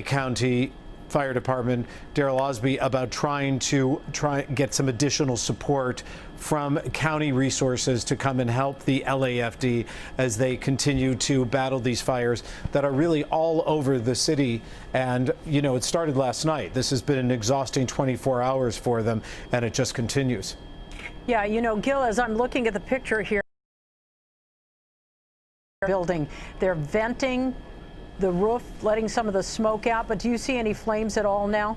County Fire Department, Daryl Osby, about trying to get some additional support from county resources to come and help the LAFD as they continue to battle these fires that are really all over the city. And, you know, it started last night. This has been an exhausting 24 hours for them, and it just continues. Yeah, you know, Gil, as I'm looking at the picture here, building, they're venting the roof, letting some of the smoke out, but do you see any flames at all now?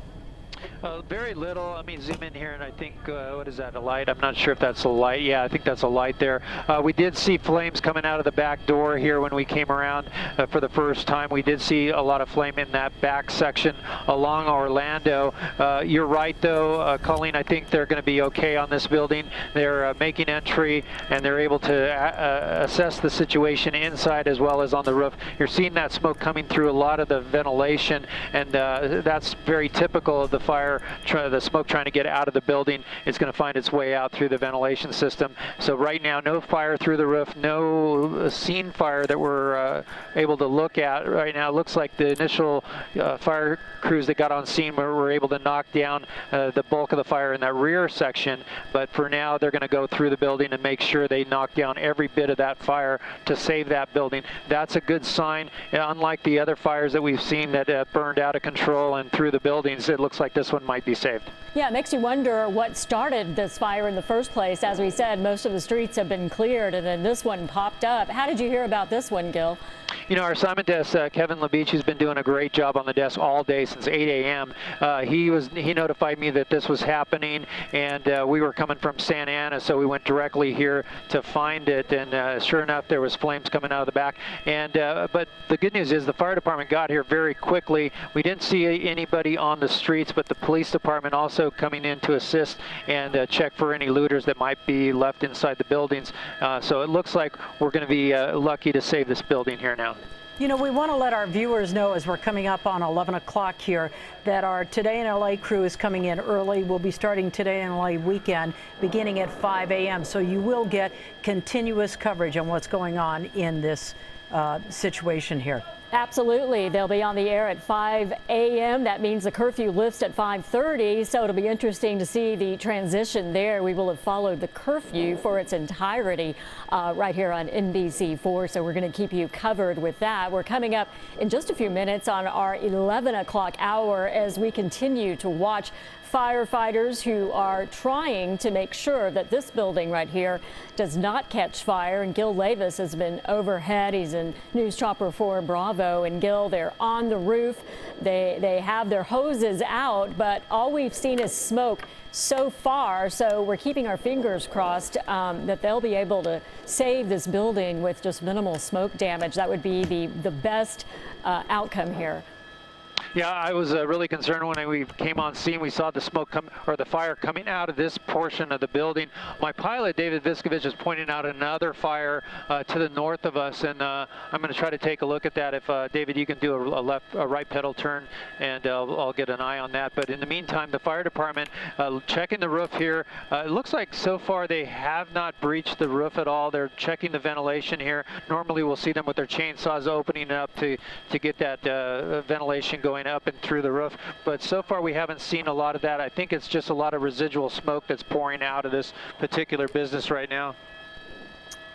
Very little. Let me zoom in here, and I think, what is that, a light? I'm not sure if that's a light. Yeah, I think that's a light there. We did see flames coming out of the back door here when we came around for the first time. We did see a lot of flame in that back section along Orlando. You're right, though, Colleen, I think they're going to be okay on this building. They're making entry, and they're able to assess the situation inside as well as on the roof. You're seeing that smoke coming through a lot of the ventilation, and that's very typical of the fire, the smoke trying to get out of the building. It's going to find its way out through the ventilation system. So right now, no fire through the roof, no scene fire that we're able to look at right now. It looks like the initial fire crews that got on scene were able to knock down the bulk of the fire in that rear section. But for now, they're going to go through the building and make sure they knock down every bit of that fire to save that building. That's a good sign. Unlike the other fires that we've seen that burned out of control and through the buildings, it looks like this one might be saved. Yeah, it makes you wonder what started this fire in the first place. As we said, most of the streets have been cleared, and then this one popped up. How did you hear about this one, Gil? You know, our assignment desk, Kevin LaBeach, has been doing a great job on the desk all day since 8 a.m. He notified me that this was happening, and we were coming from Santa Ana, so we went directly here to find it. And sure enough, there was flames coming out of the back. And but the good news is the fire department got here very quickly. We didn't see anybody on the streets, but the police department also coming in to assist and check for any looters that might be left inside the buildings. So it looks like we're going to be lucky to save this building here now. You know, we want to let our viewers know as we're coming up on 11 o'clock here that our Today in LA crew is coming in early. We'll be starting Today in LA weekend beginning at 5 a.m. So you will get continuous coverage on what's going on in this situation here. Absolutely. They'll be on the air at 5 a.m. That means the curfew lifts at 5:30. So it'll be interesting to see the transition there. We will have followed the curfew for its entirety right here on NBC4. So we're going to keep you covered with that. We're coming up in just a few minutes on our 11 o'clock hour as we continue to watch firefighters who are trying to make sure that this building right here does not catch fire. And Gil Levis has been overhead. He's in News Chopper 4 Bravo. And Gil, they're on the roof. They have their hoses out, but all we've seen is smoke so far. So we're keeping our fingers crossed that they'll be able to save this building with just minimal smoke damage. That would be the best outcome here. Yeah, I was really concerned when we came on scene. We saw the smoke the fire coming out of this portion of the building. My pilot, David Visquevich, is pointing out another fire to the north of us, and I'm going to try to take a look at that. If David, you can do a right pedal turn, and I'll get an eye on that. But in the meantime, the fire department checking the roof here. It looks like so far they have not breached the roof at all. They're checking the ventilation here. Normally, we'll see them with their chainsaws opening up to get that ventilation going up and through the roof, but so far we haven't seen a lot of that. I think it's just a lot of residual smoke that's pouring out of this particular business right now.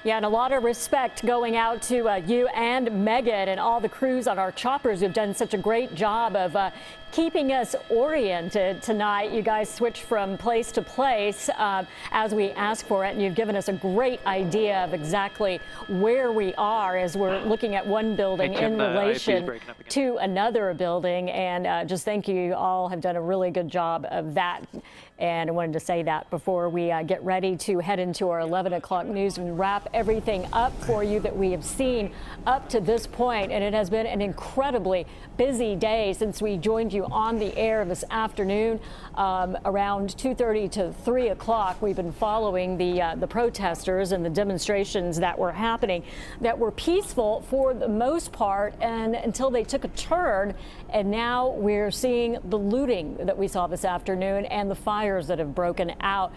Yeah, and a lot of respect going out to you and Megan and all the crews on our choppers who've done such a great job of keeping us oriented tonight. You guys switch from place to place as we ask for it, and you've given us a great idea of exactly where we are as we're looking at one building in relation to another building. And just thank you. You all have done a really good job of that. And I wanted to say that before we get ready to head into our 11 o'clock news and wrap everything up for you that we have seen up to this point. And it has been an incredibly busy day since we joined you on the air this afternoon around 2:30 to 3 o'clock. We've been following the protesters and the demonstrations that were happening that were peaceful for the most part and until they took a turn. And now we're seeing the looting that we saw this afternoon and the fires that have broken out.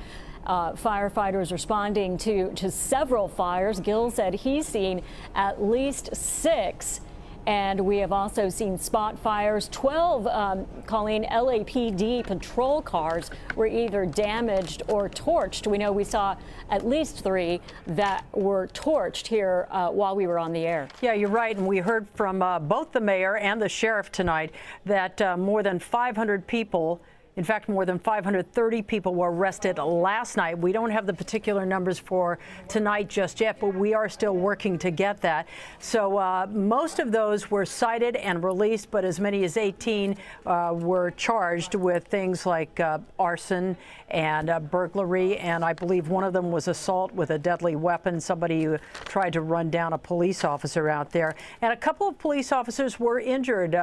Firefighters responding to several fires. Gil said he's seen at least 6. And we have also seen spot fires. 12 calling LAPD patrol cars were either damaged or torched. We know we saw at least 3 that were torched here while we were on the air. Yeah, you're right. And we heard from both the mayor and the sheriff tonight that more than 500 people, in fact, more than 530 people were arrested last night. We don't have the particular numbers for tonight just yet, but we are still working to get that. So most of those were cited and released, but as many as 18 were charged with things like arson and burglary, and I believe one of them was assault with a deadly weapon, somebody who tried to run down a police officer out there. And a couple of police officers were injured.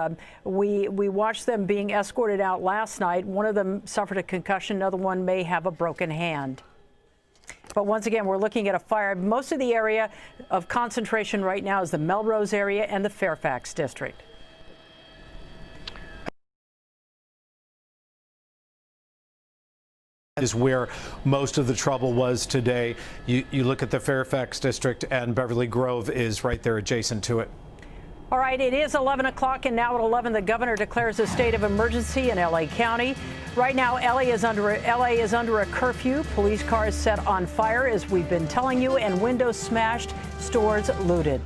We watched them being escorted out last night. One of them suffered a concussion. Another one may have a broken hand. But once again, we're looking at a fire. Most of the area of concentration right now is the Melrose area and the Fairfax district. Is where most of the trouble was today. You look at the Fairfax district, and Beverly Grove is right there adjacent to it. All right, it is 11 o'clock, and now at 11, the governor declares a state of emergency in LA County. Right now, LA is under a curfew. Police cars set on fire, as we've been telling you, and windows smashed, stores looted.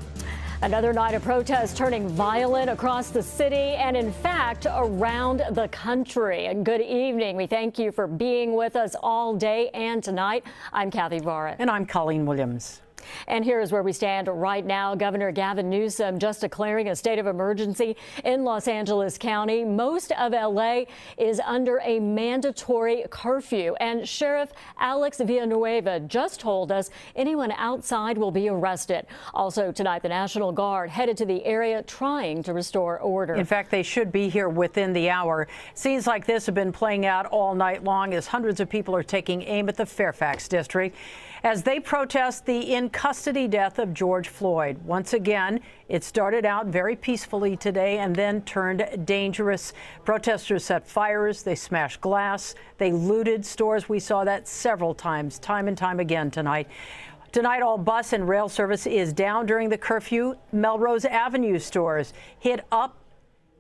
Another night of protests turning violent across the city and, in fact, around the country. And good evening. We thank you for being with us all day and tonight. I'm Kathy Barrett. And I'm Colleen Williams. And here's where we stand right now. Governor Gavin Newsom just declaring a state of emergency in Los Angeles County. Most of L.A. is under a mandatory curfew. And Sheriff Alex Villanueva just told us anyone outside will be arrested. Also tonight, the National Guard headed to the area trying to restore order. In fact, they should be here within the hour. Scenes like this have been playing out all night long as hundreds of people are taking aim at the Fairfax district as they protest the in-custody death of George Floyd. Once again, it started out very peacefully today and then turned dangerous. Protesters set fires, they smashed glass, they looted stores. We saw that several times, time and time again tonight. Tonight, all bus and rail service is down during the curfew. Melrose Avenue stores hit up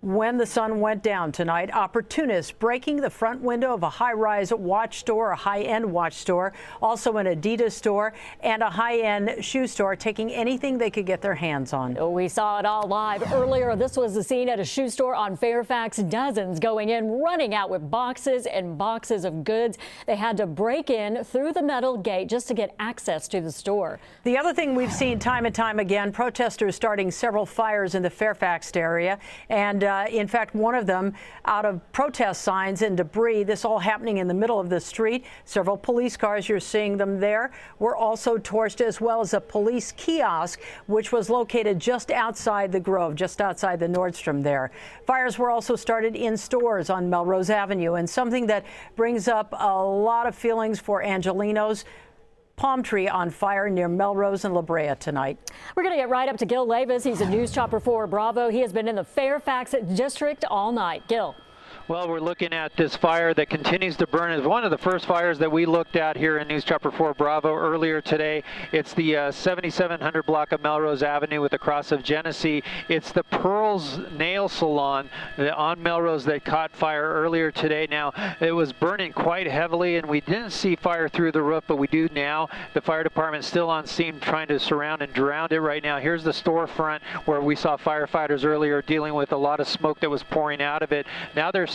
when the sun went down tonight. Opportunists breaking the front window of a high-rise watch store, a high-end watch store, also an Adidas store and a high-end shoe store, taking anything they could get their hands on. We saw it all live earlier. This was the scene at a shoe store on Fairfax. Dozens going in, running out with boxes and boxes of goods. They had to break in through the metal gate just to get access to the store. The other thing we've seen time and time again, protesters starting several fires in the Fairfax area, and in fact, one of them out of protest signs and debris. This all happening in the middle of the street. Several police cars, you're seeing them there, were also torched, as well as a police kiosk, which was located just outside the Grove, just outside the Nordstrom there. Fires were also started in stores on Melrose Avenue, and something that brings up a lot of feelings for Angelenos. Palm tree on fire near Melrose and La Brea tonight. We're going to get right up to Gil Levis. He's a news chopper for Bravo. He has been in the Fairfax district all night. Gil. Well, we're looking at this fire that continues to burn. It's one of the first fires that we looked at here in News Chopper 4 Bravo earlier today. It's the 7700 block of Melrose Avenue with the cross of Genesee. It's the Pearls Nail Salon on Melrose that caught fire earlier today. Now, it was burning quite heavily, and we didn't see fire through the roof, but we do now. The fire department's still on scene trying to surround and drown it right now. Here's the storefront where we saw firefighters earlier dealing with a lot of smoke that was pouring out of it. Now there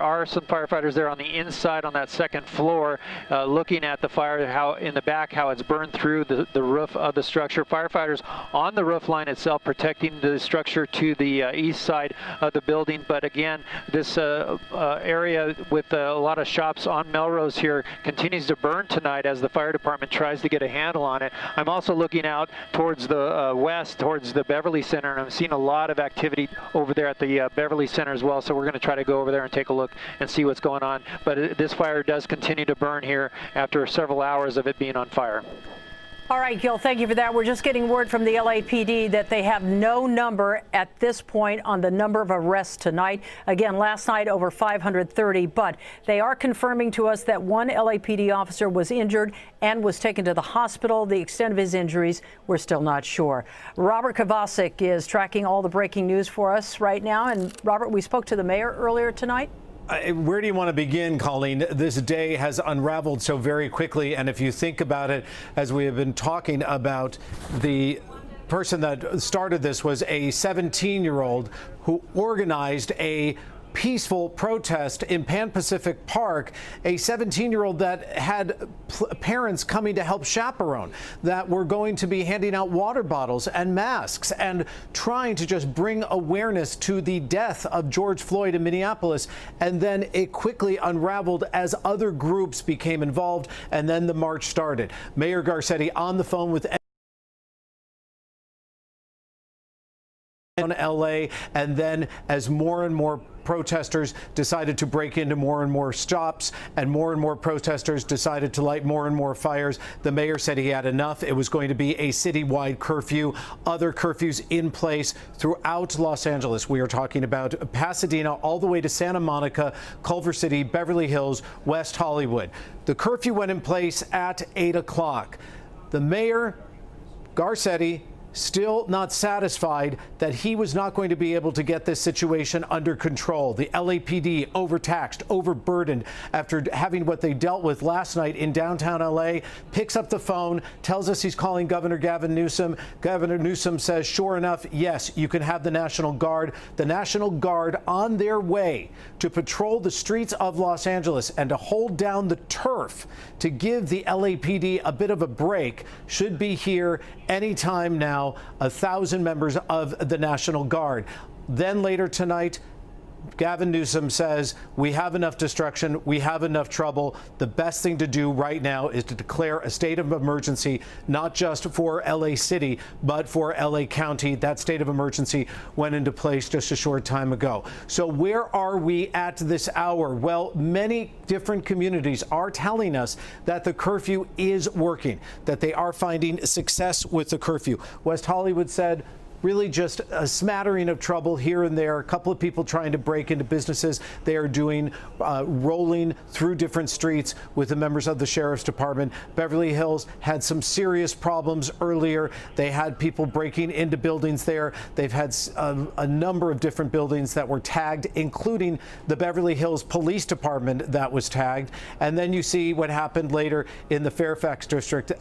are some firefighters there on the inside on that second floor looking at the fire, how in the back, how it's burned through the roof of the structure. Firefighters on the roof line itself protecting the structure to the east side of the building. But again, this area with a lot of shops on Melrose here continues to burn tonight as the fire department tries to get a handle on it. I'm also looking out towards the west, towards the Beverly Center, and I'm seeing a lot of activity over there at the Beverly Center as well. So we're going to try to go over there and take a look and see what's going on. But this fire does continue to burn here after several hours of it being on fire. All right, Gil, thank you for that. We're just getting word from the LAPD that they have no number at this point on the number of arrests tonight. Again, last night over 530, but they are confirming to us that one LAPD officer was injured and was taken to the hospital. The extent of his injuries, we're still not sure. Robert Kovacic is tracking all the breaking news for us right now. And Robert, we spoke to the mayor earlier tonight. Where do you want to begin, Colleen? This day has unraveled so very quickly. And if you think about it, as we have been talking about, the person that started this was a 17-year-old who organized a peaceful protest in Pan Pacific Park, a 17-year-old that had parents coming to help chaperone, that were going to be handing out water bottles and masks and trying to just bring awareness to the death of George Floyd in Minneapolis. And then it quickly unraveled as other groups became involved, and then the march started. Mayor Garcetti on the phone with LA, and then as more and more protesters decided to break into more and more stops and more protesters decided to light more and more fires, the mayor said he had enough. It was going to be a citywide curfew, other curfews in place throughout Los Angeles. We are talking about Pasadena all the way to Santa Monica, Culver City, Beverly Hills, West Hollywood. The curfew went in place at 8 o'clock. The mayor, Garcetti, still not satisfied that he was not going to be able to get this situation under control. The LAPD overtaxed, overburdened after having what they dealt with last night in downtown LA, picks up the phone, tells us he's calling Governor Gavin Newsom. Governor Newsom says, sure enough, yes, you can have the National Guard. The National Guard on their way to patrol the streets of Los Angeles and to hold down the turf to give the LAPD a bit of a break should be here anytime now. 1,000 members of the National Guard. Then later tonight, Gavin Newsom says, we have enough destruction, we have enough trouble. The best thing to do right now is to declare a state of emergency, not just for LA City, but for LA County. That state of emergency went into place just a short time ago. So where are we at this hour? Well, many different communities are telling us that the curfew is working, that they are finding success with the curfew. West Hollywood said, really just a smattering of trouble here and there, a couple of people trying to break into businesses. They are doing rolling through different streets with the members of the Sheriff's Department. Beverly Hills had some serious problems earlier. They had people breaking into buildings there. They've had a number of different buildings that were tagged, including the Beverly Hills Police Department that was tagged. And then you see what happened later in the Fairfax district,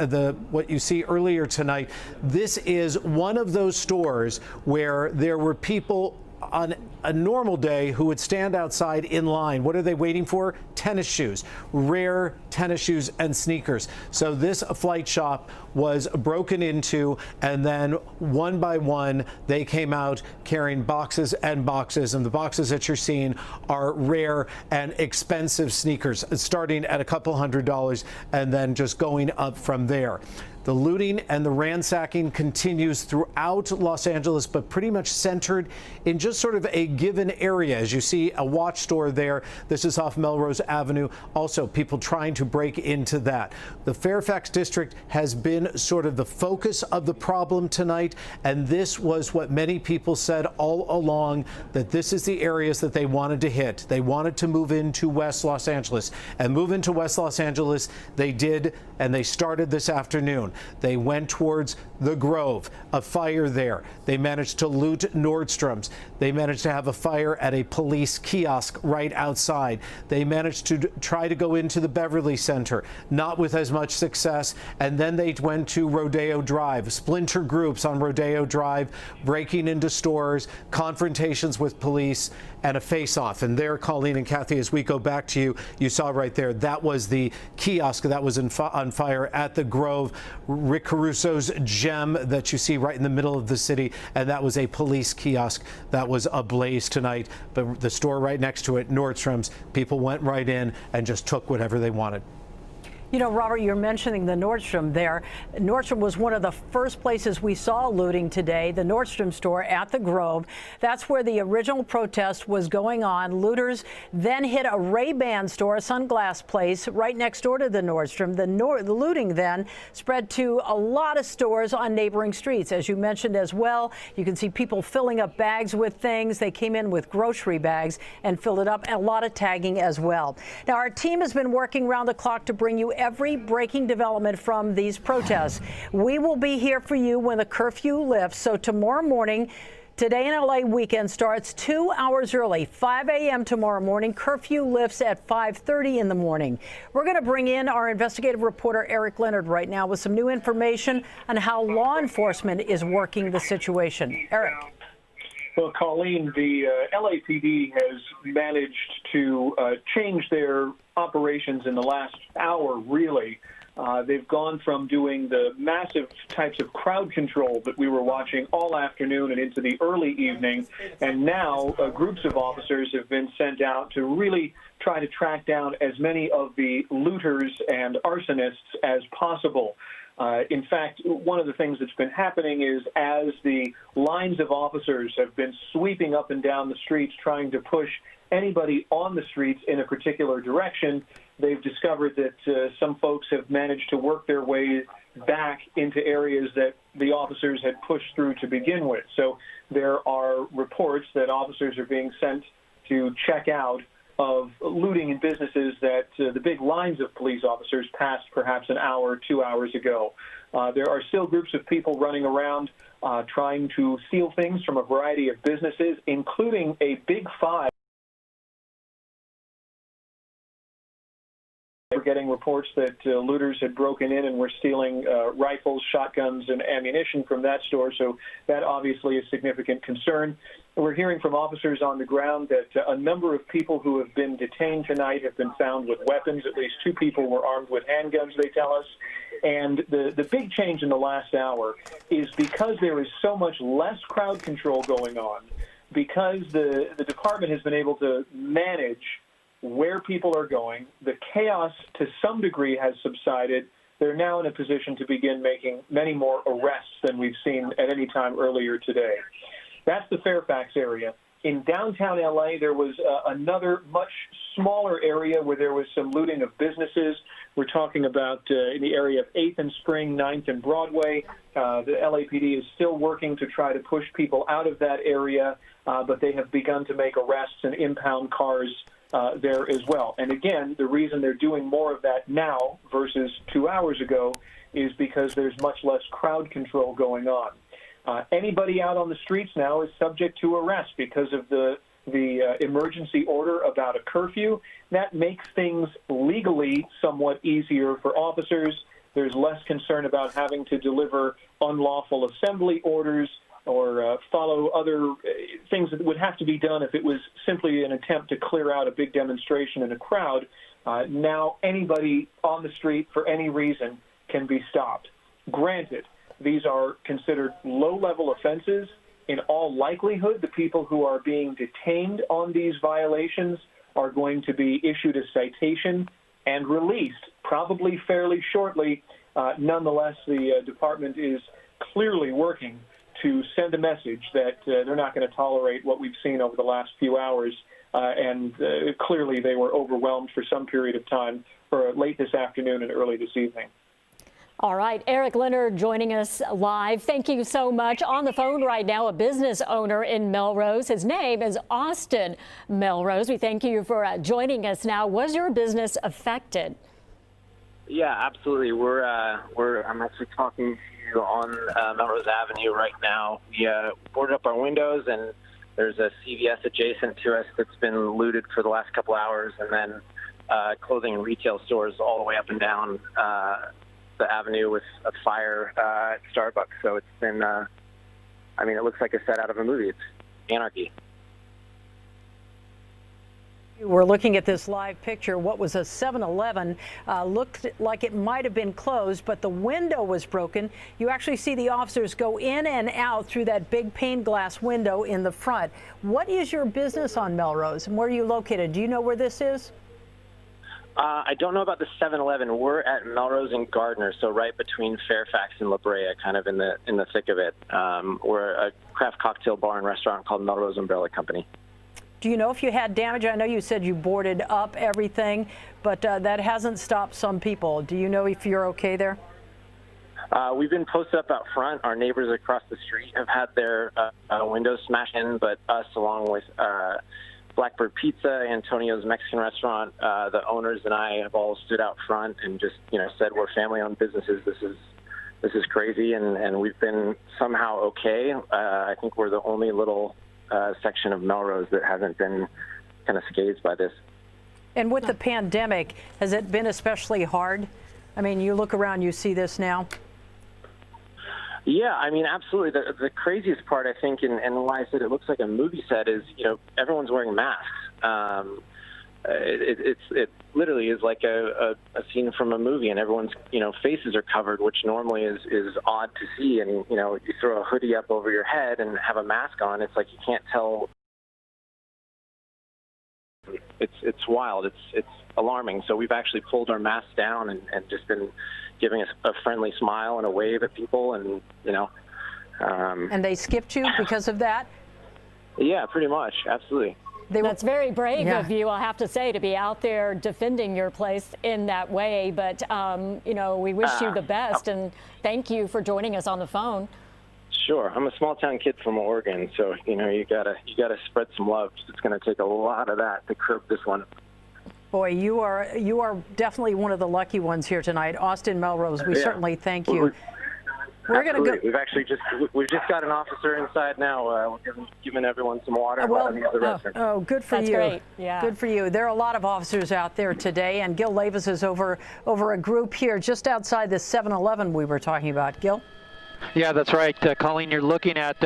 what you see earlier tonight. This is one of those stores where there were people on a normal day who would stand outside in line. What are they waiting for? Tennis shoes, rare tennis shoes and sneakers. So this flight shop was broken into, and then one by one they came out carrying boxes and boxes, and the boxes that you're seeing are rare and expensive sneakers starting at a couple $100 and then just going up from there. The looting and the ransacking continues throughout Los Angeles, but pretty much centered in just sort of a given area. As you see, a watch store there. This is off Melrose Avenue. Also, people trying to break into that. The Fairfax district has been sort of the focus of the problem tonight, and this was what many people said all along, that this is the areas that they wanted to hit. They wanted to move into West Los Angeles, and move into West Los Angeles they did, and they started this afternoon. They went towards the Grove, a fire there. They managed to loot Nordstroms. They managed to have a fire at a police kiosk right outside. They managed to try to go into the Beverly Center, not with as much success. And then they went to Rodeo Drive, splinter groups on Rodeo Drive, breaking into stores, confrontations with police, and a face-off. And there, Colleen and Kathy, as we go back to you, you saw right there, that was the kiosk that was on fire at the Grove. Rick Caruso's gem that you see right in the middle of the city, and that was a police kiosk that was ablaze tonight. But the store right next to it, Nordstrom's, people went right in and just took whatever they wanted. You know, Robert, you're mentioning the Nordstrom there. Nordstrom was one of the first places we saw looting today, the Nordstrom store at the Grove. That's where the original protest was going on. Looters then hit a Ray-Ban store, a sunglass place, right next door to the Nordstrom. The looting then spread to a lot of stores on neighboring streets. As you mentioned as well, you can see people filling up bags with things. They came in with grocery bags and filled it up, and a lot of tagging as well. Now, our team has been working around the clock to bring you every breaking development from these protests. We will be here for you when the curfew lifts. So tomorrow morning, Today in LA weekend starts 2 hours early, 5 a.m. tomorrow morning. Curfew lifts at 5:30 in the morning. We're going to bring in our investigative reporter Eric Leonard right now with some new information on how law enforcement is working the situation. Eric. Well, Colleen, the LAPD has managed to change their operations in the last hour, really. They've gone from doing the massive types of crowd control that we were watching all afternoon and into the early evening, and now groups of officers have been sent out to really try to track down as many of the looters and arsonists as possible. In fact, one of the things that's been happening is as the lines of officers have been sweeping up and down the streets trying to push anybody on the streets in a particular direction, they've discovered that some folks have managed to work their way back into areas that the officers had pushed through to begin with. So there are reports that officers are being sent to check out of looting in businesses that the big lines of police officers passed perhaps an hour, 2 hours ago. There are still groups of people running around trying to steal things from a variety of businesses, including a Big Five. We're getting reports that looters had broken in and were stealing rifles, shotguns, and ammunition from that store, so that obviously is significant concern. We're hearing from officers on the ground that a number of people who have been detained tonight have been found with weapons. At least 2 people were armed with handguns, they tell us. And the big change in the last hour is because there is so much less crowd control going on, because the department has been able to manage where people are going, the chaos to some degree has subsided. They're now in a position to begin making many more arrests than we've seen at any time earlier today. That's the Fairfax area. In downtown LA, there was another much smaller area where there was some looting of businesses. We're talking about in the area of 8th and Spring, 9th and Broadway. The LAPD is still working to try to push people out of that area, but they have begun to make arrests and impound cars there as well. And again, the reason they're doing more of that now versus 2 hours ago is because there's much less crowd control going on. Anybody out on the streets now is subject to arrest because of the emergency order about a curfew. That makes things legally somewhat easier for officers. There's less concern about having to deliver unlawful assembly orders or follow other things that would have to be done if it was simply an attempt to clear out a big demonstration in a crowd. Now anybody on the street for any reason can be stopped. Granted, these are considered low-level offenses. In all likelihood, the people who are being detained on these violations are going to be issued a citation and released, probably fairly shortly. Nonetheless, the department is clearly working to send a message that they're not going to tolerate what we've seen over the last few hours. And clearly they were overwhelmed for some period of time, or late this afternoon and early this evening. All right, Eric Leonard joining us live. Thank you so much. On the phone right now, a business owner in Melrose. His name is Austin Melrose. We thank you for joining us now. Was your business affected? Yeah, absolutely. I'm actually talking to you on Melrose Avenue right now. We boarded up our windows, and there's a CVS adjacent to us that's been looted for the last couple hours, and then clothing and retail stores all the way up and down the avenue with a fire at Starbucks. So it's been, it looks like a set out of a movie. It's anarchy. We're looking at this live picture. What was a 7-Eleven looked like it might have been closed, but the window was broken. You actually see the officers go in and out through that big pane glass window in the front. What is your business on Melrose, and where are you located? Do you know where this is? I don't know about the 7-Eleven. We're at Melrose and Gardner, so right between Fairfax and La Brea, kind of in the thick of it. We're a craft cocktail bar and restaurant called Melrose Umbrella Company. Do you know if you had damage? I know you said you boarded up everything, but that hasn't stopped some people. Do you know if you're okay there? We've been posted up out front. Our neighbors across the street have had their windows smashed in, but us, along with Blackbird Pizza, Antonio's Mexican restaurant, the owners and I have all stood out front and just, said we're family-owned businesses. This is crazy, and we've been somehow okay. I think we're the only little section of Melrose that hasn't been kind of scathed by this. And with the pandemic, has it been especially hard? I mean, you look around, you see this now. Yeah, I mean, absolutely. The craziest part, I think, and why I said it looks like a movie set is, everyone's wearing masks. It literally is like a scene from a movie, and everyone's, faces are covered, which normally is odd to see. And, you throw a hoodie up over your head and have a mask on, it's like you can't tell. It's wild. It's alarming. So we've actually pulled our masks down and just been giving us a friendly smile and a wave at people, and and they skipped you because of that? Yeah, pretty much. Absolutely. That's very brave of you, I'll have to say, to be out there defending your place in that way. But, we wish you the best, and thank you for joining us on the phone. Sure. I'm a small town kid from Oregon, so, you gotta spread some love. It's going to take a lot of that to curb this one. Boy, you are definitely one of the lucky ones here tonight. Austin Melrose, we certainly thank you. We're going to go. We've just got an officer inside now. We're giving everyone some water. Good for That's you. Great. Yeah. Good for you. There are a lot of officers out there today, and Gil Lavis is over a group here just outside the 7-Eleven we were talking about. Gil? Yeah, that's right, Colleen. You're looking at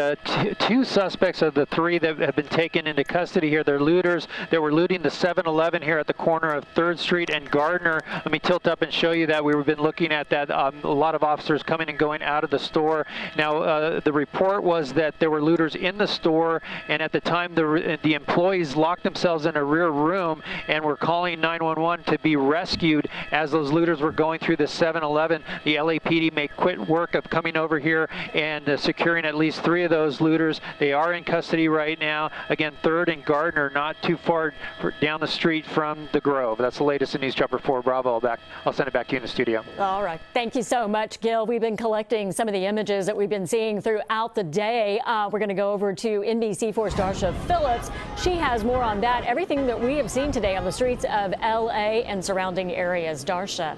two suspects of the three that have been taken into custody here. They're looters. They were looting the 7-Eleven here at the corner of 3rd Street and Gardner. Let me tilt up and show you that. We've been looking at that. A lot of officers coming and going out of the store. Now, the report was that there were looters in the store, and at the time, the employees locked themselves in a rear room and were calling 911 to be rescued as those looters were going through the 7-Eleven. The LAPD made quick work of coming over here and securing at least 3 of those looters. They are in custody right now. Again, 3rd and Gardner, not too far down the street from the Grove. That's the latest in News Chopper 4 Bravo. I'll send it back to you in the studio. All right. Thank you so much, Gil. We've been collecting some of the images that we've been seeing throughout the day. We're going to go over to NBC4's Darsha Phillips. She has more on that. Everything that we have seen today on the streets of L.A. and surrounding areas. Darsha.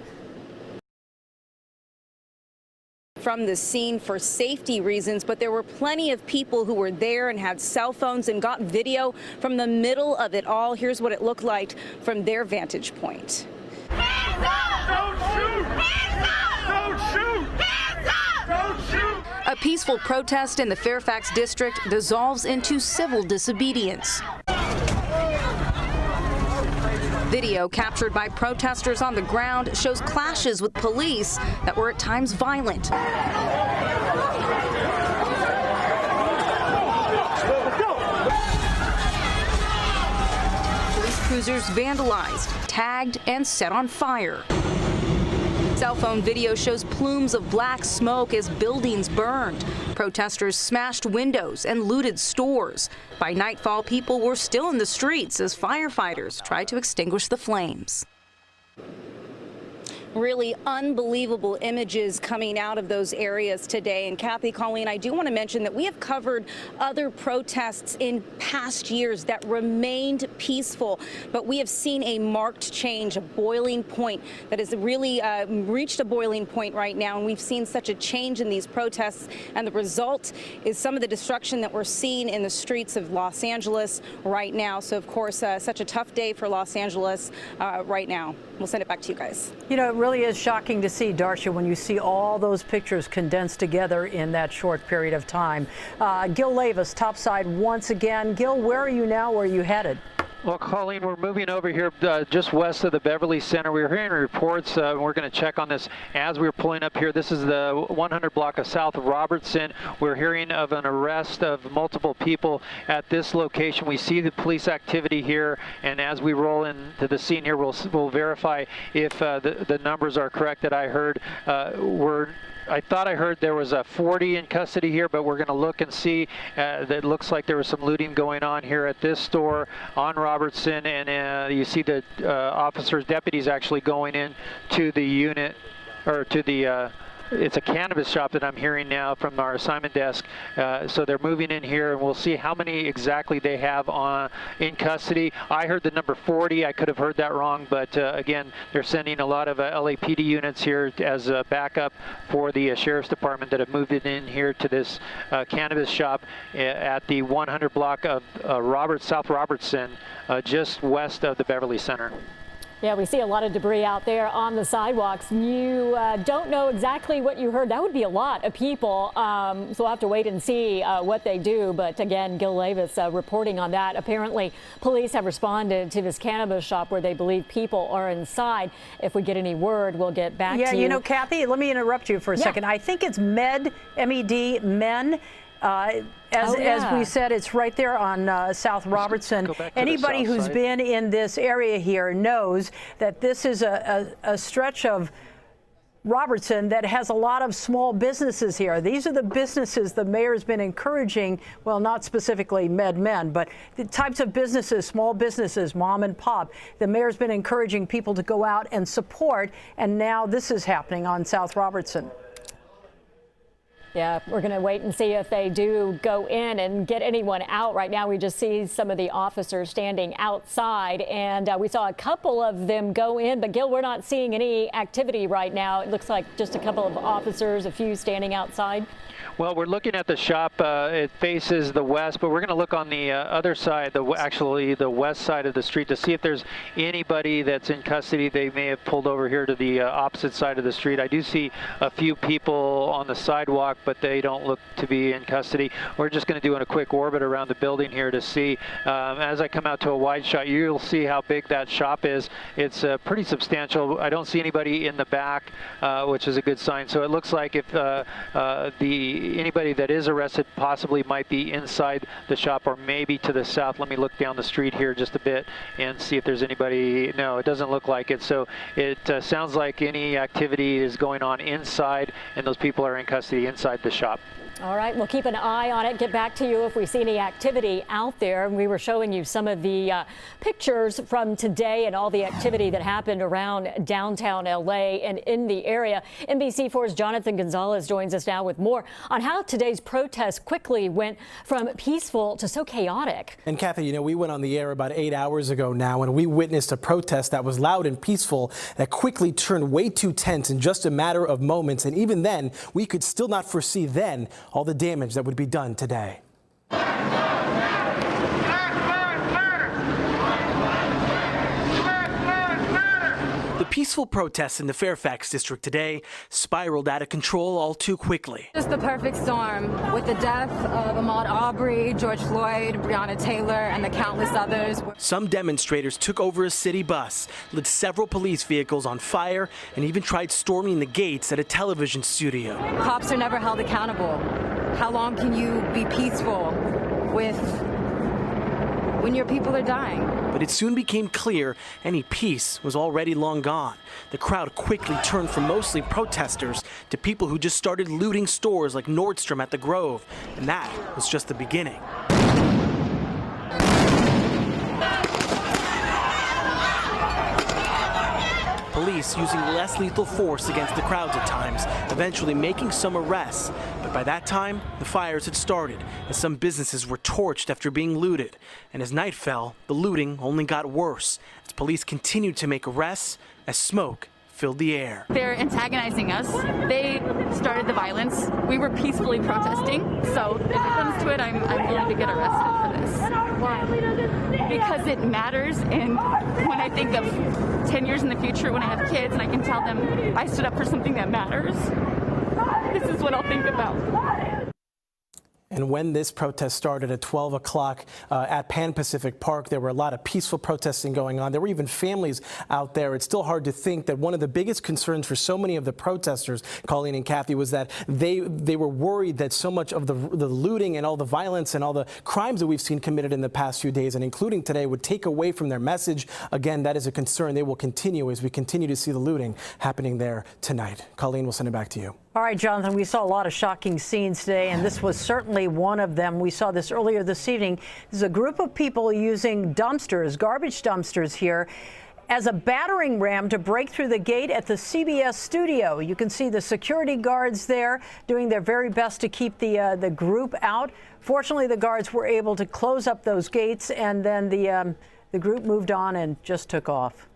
From the scene for safety reasons, but there were plenty of people who were there and had cell phones and got video from the middle of it all. Here's what it looked like from their vantage point. Hands up! Don't shoot! Hands up! Don't shoot! Hands up! Don't shoot! A peaceful protest in the Fairfax district dissolves into civil disobedience. Video captured by protesters on the ground shows clashes with police that were at times violent. Police cruisers vandalized, tagged, and set on fire. Cell phone video shows plumes of black smoke as buildings burned. Protesters smashed windows and looted stores. By nightfall, people were still in the streets as firefighters tried to extinguish the flames. Really unbelievable images coming out of those areas today. And Kathy, Colleen, I do want to mention that we have covered other protests in past years that remained peaceful, but we have seen a marked change, a boiling point that has really reached a boiling point right now. And we've seen such a change in these protests. And the result is some of the destruction that we're seeing in the streets of Los Angeles right now. So, of course, such a tough day for Los Angeles right now. We'll send it back to you guys. You know, it really is shocking to see, Darsha, when you see all those pictures condensed together in that short period of time. Gil Lavis, topside once again. Gil, where are you now? Where are you headed? Well, Colleen, we're moving over here just west of the Beverly Center. We were hearing reports, and we're going to check on this as we were pulling up here. This is the 100 block of South Robertson. We're hearing of an arrest of multiple people at this location. We see the police activity here, and as we roll into the scene here, we'll verify if the numbers are correct that I heard. I thought I heard there was a 40 in custody here, but we're going to look and see that it looks like there was some looting going on here at this store on Robertson, and you see the deputies actually going in to the unit, or to the it's a cannabis shop that I'm hearing now from our assignment desk. So they're moving in here, and we'll see how many exactly they have in custody. I heard the number 40. I could have heard that wrong, but again, they're sending a lot of LAPD units here as a backup for the Sheriff's Department that have moved it in here to this cannabis shop at the 100 block of South Robertson, just west of the Beverly Center. Yeah, we see a lot of debris out there on the sidewalks. You don't know exactly what you heard. That would be a lot of people, so we'll have to wait and see what they do. But again, Gil Levis reporting on that. Apparently, police have responded to this cannabis shop where they believe people are inside. If we get any word, we'll get back to you. Yeah, you know, Kathy, let me interrupt you for a second. I think it's MED, men. As we said, it's right there on South Robertson. Anybody who's been in this area here knows that this is a stretch of Robertson that has a lot of small businesses here. These are the businesses the mayor's been encouraging, well, not specifically men, but the types of businesses, small businesses, mom and pop. The mayor's been encouraging people to go out and support, and now this is happening on South Robertson. Yeah, we're going to wait and see if they do go in and get anyone out. Right now, we just see some of the officers standing outside, and we saw a couple of them go in. But, Gil, we're not seeing any activity right now. It looks like just a couple of officers, a few standing outside. Well, we're looking at the shop. It faces the west, but we're going to look on the other side, actually the west side of the street, to see if there's anybody that's in custody. They may have pulled over here to the opposite side of the street. I do see a few people on the sidewalk, but they don't look to be in custody. We're just going to do a quick orbit around the building here to see. As I come out to a wide shot, you'll see how big that shop is. It's pretty substantial. I don't see anybody in the back, which is a good sign. So it looks like if anybody that is arrested possibly might be inside the shop or maybe to the south. Let me look down the street here just a bit and see if there's anybody. No, it doesn't look like it. So it sounds like any activity is going on inside, and those people are in custody inside the shop. All right, we'll keep an eye on it. Get back to you if we see any activity out there. We were showing you some of the pictures from today and all the activity that happened around downtown LA and in the area. NBC4's Jonathan Gonzalez joins us now with more on how today's protest quickly went from peaceful to so chaotic. And Kathy, you know, we went on the air about 8 hours ago now, and we witnessed a protest that was loud and peaceful that quickly turned way too tense in just a matter of moments. And even then, we could still not foresee then all the damage that would be done today. The peaceful protests in the Fairfax district today spiraled out of control all too quickly. Just the perfect storm, with the death of Ahmaud Arbery, George Floyd, Breonna Taylor, and the countless others. Some demonstrators took over a city bus, lit several police vehicles on fire, and even tried storming the gates at a television studio. Cops are never held accountable. How long can you be peaceful when your people are dying? But it soon became clear any peace was already long gone. The crowd quickly turned from mostly protesters to people who just started looting stores like Nordstrom at the Grove. And that was just the beginning. Police using less lethal force against the crowds at times, eventually making some arrests. But by that time, the fires had started, as some businesses were torched after being looted. And as night fell, the looting only got worse, as police continued to make arrests as smoke filled the air. They're antagonizing us. They started the violence. We were peacefully protesting. So if it comes to it, I'm willing to get arrested for this. Why? Because it matters. And when I think of 10 years in the future, when I have kids and I can tell them I stood up for something that matters, this is what I'll think about. And when this protest started at 12 o'clock at Pan Pacific Park, there were a lot of peaceful protesting going on. There were even families out there. It's still hard to think that one of the biggest concerns for so many of the protesters, Colleen and Kathy, was that they were worried that so much of the looting and all the violence and all the crimes that we've seen committed in the past few days, and including today, would take away from their message. Again, that is a concern they will continue as we continue to see the looting happening there tonight. Colleen, we'll send it back to you. All right, Jonathan, we saw a lot of shocking scenes today, and this was certainly one of them. We saw this earlier this evening. There's a group of people using dumpsters, garbage dumpsters here, as a battering ram to break through the gate at the CBS studio. You can see the security guards there doing their very best to keep the group out. Fortunately, the guards were able to close up those gates, and then the group moved on and just took off.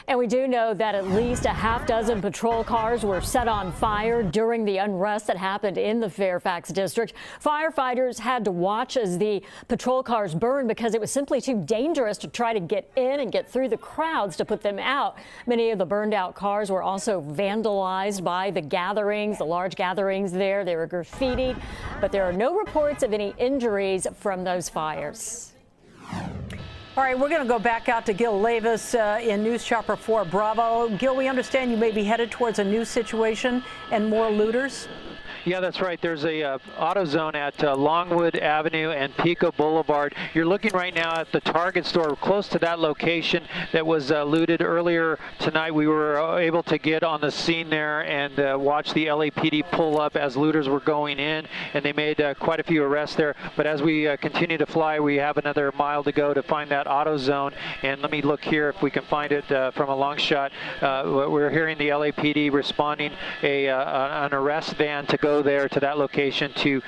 And we do know that at least a half dozen patrol cars were set on fire during the unrest that happened in the Fairfax district. Firefighters had to watch as the patrol cars burned because it was simply too dangerous to try to get in and get through the crowds to put them out. Many of the burned out cars were also vandalized by the gatherings, the large gatherings there. They were graffitied, but there are no reports of any injuries from those fires. All right, we're going to go back out to Gil Levis in News Chopper 4 Bravo. Gil, we understand you may be headed towards a new situation and more looters. Yeah, that's right. There's a AutoZone at Longwood Avenue and Pico Boulevard. You're looking right now at the Target store close to that location that was looted earlier tonight. We were able to get on the scene there and watch the LAPD pull up as looters were going in, and they made quite a few arrests there. But as we continue to fly, we have another mile to go to find that AutoZone. And let me look here if we can find it from a long shot. We're hearing the LAPD responding an arrest van to go there to that location to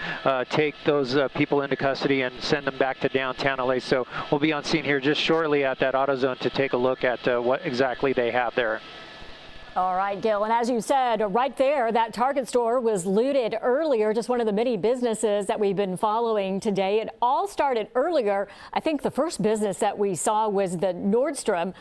take those people into custody and send them back to downtown LA. So we'll be on scene here just shortly at that AutoZone to take a look at what exactly they have there. All right, Gil, and as you said, right there, that Target store was looted earlier, just one of the many businesses that we've been following today. It all started earlier. I think the first business that we saw was the Nordstrom.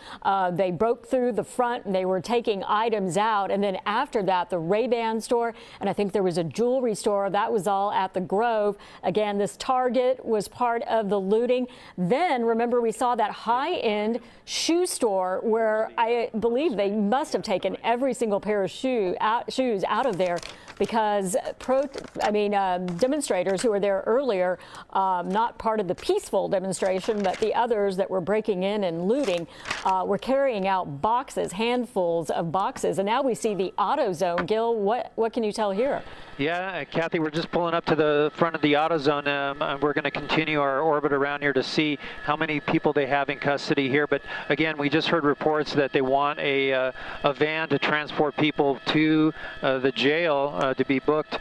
They broke through the front and they were taking items out. And then after that, the Ray-Ban store, and I think there was a jewelry store. That was all at the Grove. Again, this Target was part of the looting. Then, remember, we saw that high-end shoe store where I believe they must have taken every single pair of shoes out of there because demonstrators who were there earlier, not part of the peaceful demonstration, but the others that were breaking in and looting, were carrying out boxes, handfuls of boxes. And now we see the AutoZone. Gil, what can you tell here? Yeah, Kathy, we're just pulling up to the front of the AutoZone. We're going to continue our orbit around here to see how many people they have in custody here. But again, we just heard reports that they want a van to transport people to the jail to be booked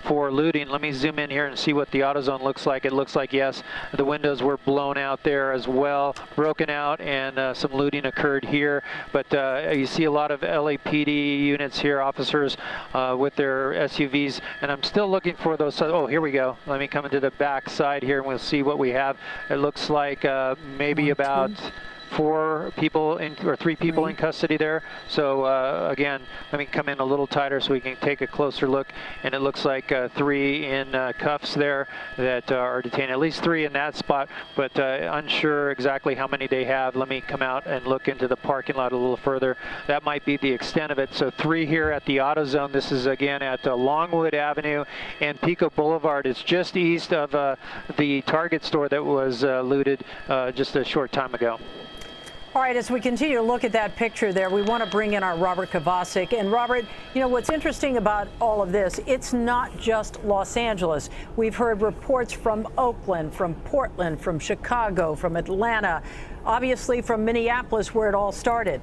for looting. Let me zoom in here and see what the AutoZone looks like. It looks like, yes, the windows were blown out there as well, broken out, and some looting occurred here. But you see a lot of LAPD units here, officers with their SUVs, and I'm still looking for those. Oh, here we go. Let me come into the back side here and we'll see what we have. It looks like maybe about 4 people or 3 people in custody there. So again, let me come in a little tighter so we can take a closer look. And it looks like 3 in cuffs there that are detained. At least 3 in that spot, but unsure exactly how many they have. Let me come out and look into the parking lot a little further. That might be the extent of it. So 3 here at the AutoZone. This is again at Longwood Avenue and Pico Boulevard. It's just east of the Target store that was looted just a short time ago. All right, as we continue to look at that picture there, we want to bring in our Robert Kovacic. And Robert, you know, what's interesting about all of this, it's not just Los Angeles. We've heard reports from Oakland, from Portland, from Chicago, from Atlanta, obviously from Minneapolis, where it all started.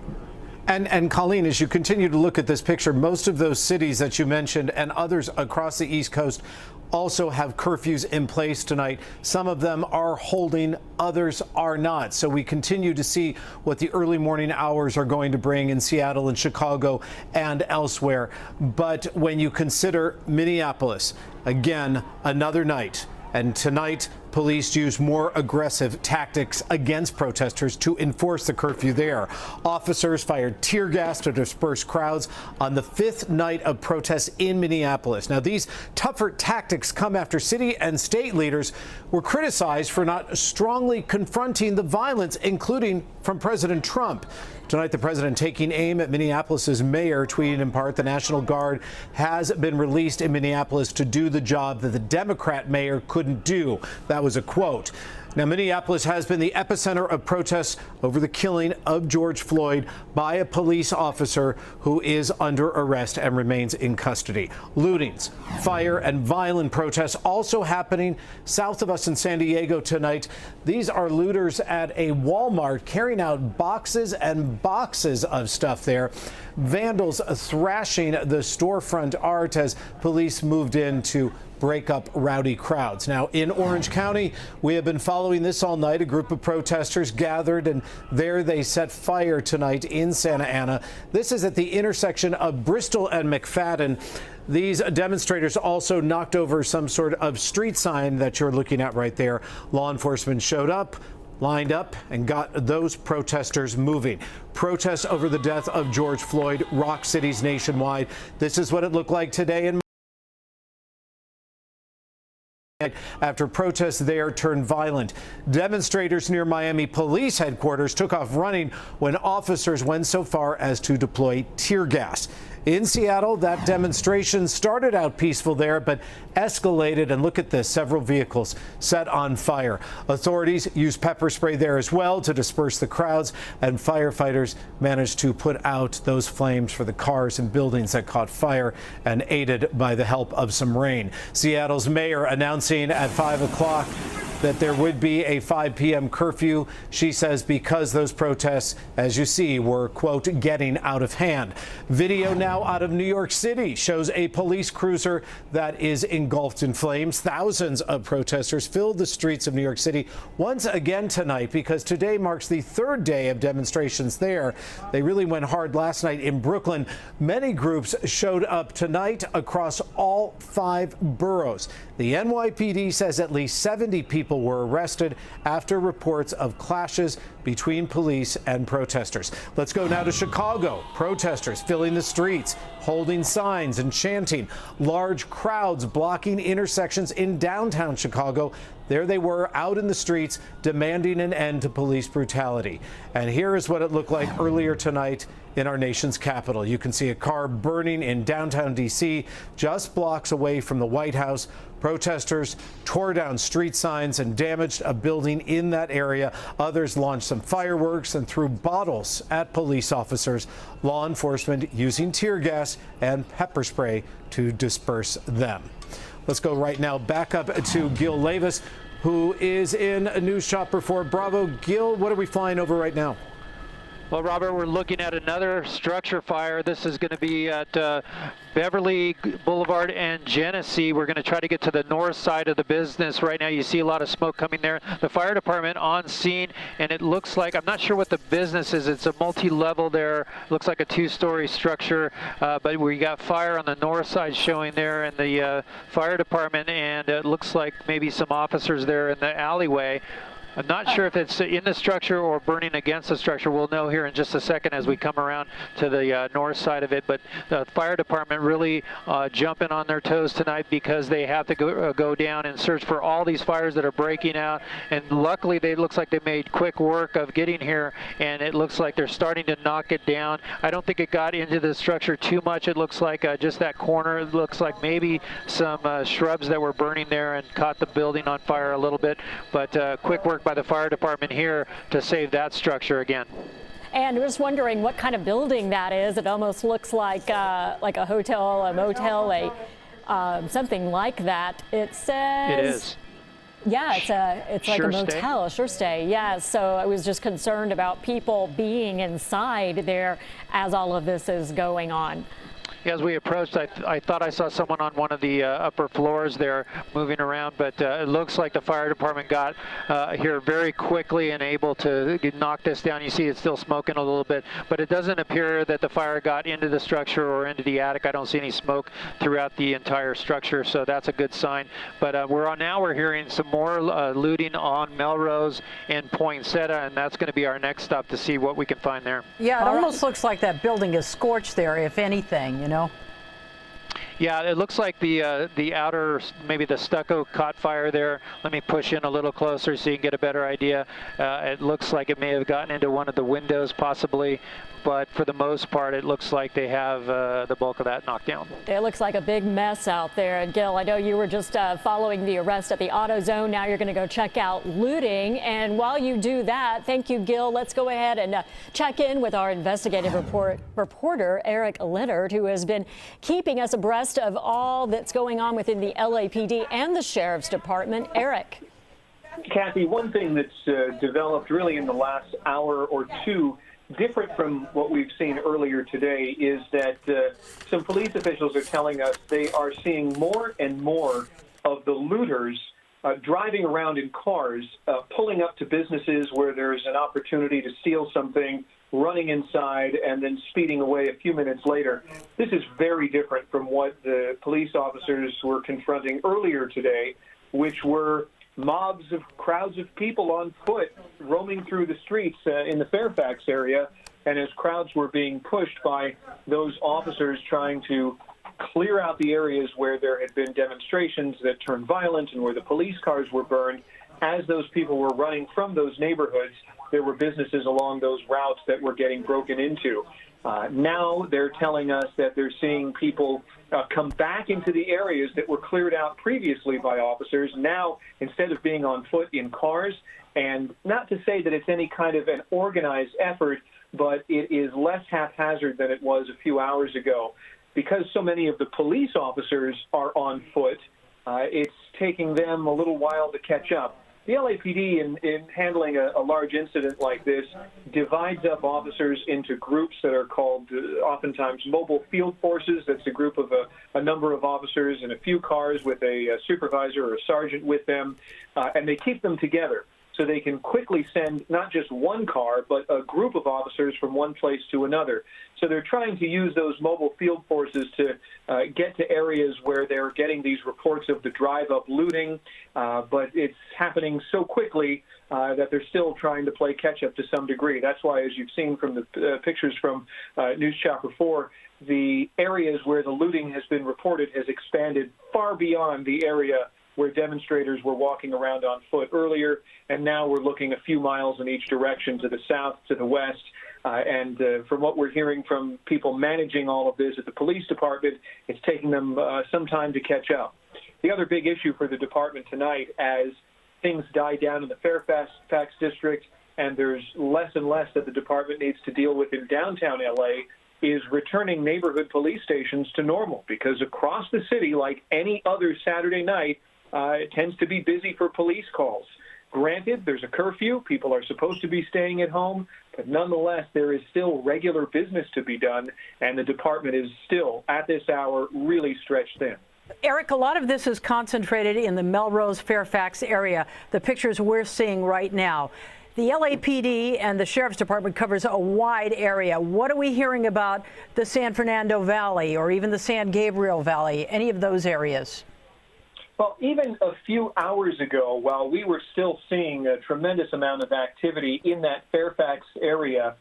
And Colleen, as you continue to look at this picture, most of those cities that you mentioned and others across the East Coast also have curfews in place tonight. Some of them are holding, others are not. So we continue to see what the early morning hours are going to bring in Seattle and Chicago and elsewhere. But when you consider Minneapolis, again, another night, and tonight police used more aggressive tactics against protesters to enforce the curfew there. Officers fired tear gas to disperse crowds on the 5th night of protests in Minneapolis. Now, these tougher tactics come after city and state leaders were criticized for not strongly confronting the violence, including from President Trump. Tonight, the president taking aim at Minneapolis's mayor, tweeting in part, the National Guard has been released in Minneapolis to do the job that the Democrat mayor couldn't do. That was a quote. Now, Minneapolis has been the epicenter of protests over the killing of George Floyd by a police officer who is under arrest and remains in custody. Lootings, fire, and violent protests also happening south of us in San Diego tonight. These are looters at a Walmart carrying out boxes and boxes of stuff there. Vandals thrashing the storefront art as police moved in to break up rowdy crowds. Now, in Orange County, we have been following this all night. A group of protesters gathered, and there they set fire tonight in Santa Ana. This is at the intersection of Bristol and McFadden. These demonstrators also knocked over some sort of street sign that you're looking at right there. Law enforcement showed up, lined up, and got those protesters moving. Protests over the death of George Floyd rock cities nationwide. This is what it looked like today in after protests there turned violent. Demonstrators near Miami police headquarters took off running when officers went so far as to deploy tear gas. In Seattle, that demonstration started out peaceful there, but escalated. And look at this, several vehicles set on fire. Authorities used pepper spray there as well to disperse the crowds, and firefighters managed to put out those flames for the cars and buildings that caught fire, and aided by the help of some rain. Seattle's mayor announcing at 5 o'clock that there would be a 5 p.m. curfew. She says because those protests, as you see, were, quote, getting out of hand. Video now out of New York City shows a police cruiser that is engulfed in flames. Thousands of protesters filled the streets of New York City once again tonight, because today marks the 3rd day of demonstrations there. They really went hard last night in Brooklyn. Many groups showed up tonight across all 5 boroughs. The NYPD says at least 70 people were arrested after reports of clashes between police and protesters. Let's go now to Chicago. Protesters filling the streets, holding signs and chanting. Large crowds blocking intersections in downtown Chicago. There they were out in the streets demanding an end to police brutality. And here is what it looked like earlier tonight in our nation's capital. You can see a car burning in downtown D.C., just blocks away from the White House. Protesters tore down street signs and damaged a building in that area. Others launched some fireworks and threw bottles at police officers. Law enforcement using tear gas and pepper spray to disperse them. Let's go right now back up to Gil Levis, who is in a news chopper for Bravo. Gil, what are we flying over right now? Well, Robert, we're looking at another structure fire. This is going to be at Beverly Boulevard and Genesee. We're going to try to get to the north side of the business. Right now, you see a lot of smoke coming there. The fire department on scene, and it looks like, I'm not sure what the business is. It's a multi-level there. Looks like a 2-story structure, but we got fire on the north side showing there, and the fire department, and it looks like maybe some officers there in the alleyway. I'm not sure if it's in the structure or burning against the structure. We'll know here in just a second as we come around to the north side of it. But the fire department really jumping on their toes tonight, because they have to go down and search for all these fires that are breaking out. And luckily, it looks like they made quick work of getting here, and it looks like they're starting to knock it down. I don't think it got into the structure too much. It looks like just that corner. It looks like maybe some shrubs that were burning there and caught the building on fire a little bit. But quick work by the fire department here to save that structure again. And we're just wondering what kind of building that is. It almost looks like a hotel, a motel, something like that. It says it is. Yeah, it's like a motel, a sure stay. Yeah, so I was just concerned about people being inside there as all of this is going on. As we approached, I thought I saw someone on one of the upper floors there moving around, but it looks like the fire department got here very quickly and able to knock this down. You see it's still smoking a little bit, but it doesn't appear that the fire got into the structure or into the attic. I don't see any smoke throughout the entire structure, so that's a good sign. But we're hearing some more looting on Melrose and Poinsettia, and that's going to be our next stop to see what we can find there. Yeah, it almost looks like that building is scorched there, if anything, you know. Yeah, it looks like the outer, maybe the stucco caught fire there. Let me push in a little closer so you can get a better idea. It looks like it may have gotten into one of the windows possibly, but for the most part, it looks like they have the bulk of that knocked down. It looks like a big mess out there. And Gil, I know you were just following the arrest at the auto zone. Now you're going to go check out looting. And while you do that, thank you, Gil. Let's go ahead and check in with our investigative reporter, Eric Leonard, who has been keeping us abreast of all that's going on within the LAPD and the Sheriff's Department. Eric. Kathy, one thing that's developed really in the last hour or two, different from what we've seen earlier today, is that some police officials are telling us they are seeing more and more of the looters driving around in cars, pulling up to businesses where there's an opportunity to steal something, running inside, and then speeding away a few minutes later. This is very different from what the police officers were confronting earlier today, which were mobs of crowds of people on foot roaming through the streets in the Fairfax area, and as crowds were being pushed by those officers trying to clear out the areas where there had been demonstrations that turned violent and where the police cars were burned, as those people were running from those neighborhoods, there were businesses along those routes that were getting broken into. Now they're telling us that they're seeing people come back into the areas that were cleared out previously by officers, now instead of being on foot, in cars. And not to say that it's any kind of an organized effort, but it is less haphazard than it was a few hours ago. Because so many of the police officers are on foot, it's taking them a little while to catch up. The LAPD, in handling a large incident like this, divides up officers into groups that are called oftentimes mobile field forces. That's a group of a number of officers in a few cars with a supervisor or a sergeant with them, and they keep them together so they can quickly send not just one car, but a group of officers from one place to another. So they're trying to use those mobile field forces to get to areas where they're getting these reports of the drive-up looting, but it's happening so quickly that they're still trying to play catch-up to some degree. That's why, as you've seen from the pictures from News Chapter 4, the areas where the looting has been reported has expanded far beyond the area where demonstrators were walking around on foot earlier, and now we're looking a few miles in each direction, to the south, to the west. And from what we're hearing from people managing all of this at the police department, it's taking them some time to catch up. The other big issue for the department tonight, as things die down in the Fairfax district and there's less and less that the department needs to deal with in downtown LA, is returning neighborhood police stations to normal, because across the city, like any other Saturday night, it tends to be busy for police calls. Granted, there's a curfew. People are supposed to be staying at home, but nonetheless, there is still regular business to be done, and the department is still, at this hour, really stretched thin. Eric, a lot of this is concentrated in the Melrose, Fairfax area, the pictures we're seeing right now. The LAPD and the Sheriff's Department covers a wide area. What are we hearing about the San Fernando Valley or even the San Gabriel Valley, any of those areas? Well, even a few hours ago, while we were still seeing a tremendous amount of activity in that Fairfax area,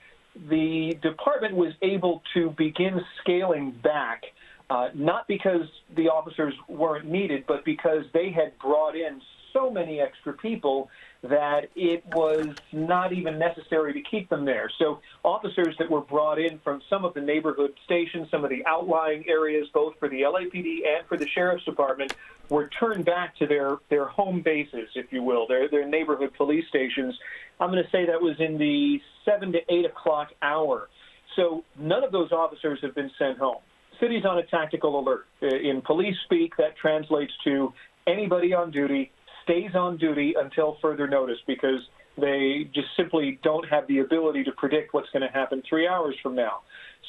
the department was able to begin scaling back, not because the officers weren't needed, but because they had brought in so many extra people that it was not even necessary to keep them there. So officers that were brought in from some of the neighborhood stations, some of the outlying areas, both for the LAPD and for the Sheriff's Department, were turned back to their home bases, if you will, their neighborhood police stations. I'm going to say that was in the 7 to 8 o'clock hour. So none of those officers have been sent home. City's on a tactical alert. In police speak, that translates to anybody on duty stays on duty until further notice, because They just simply don't have the ability to predict what's going to happen 3 hours from now.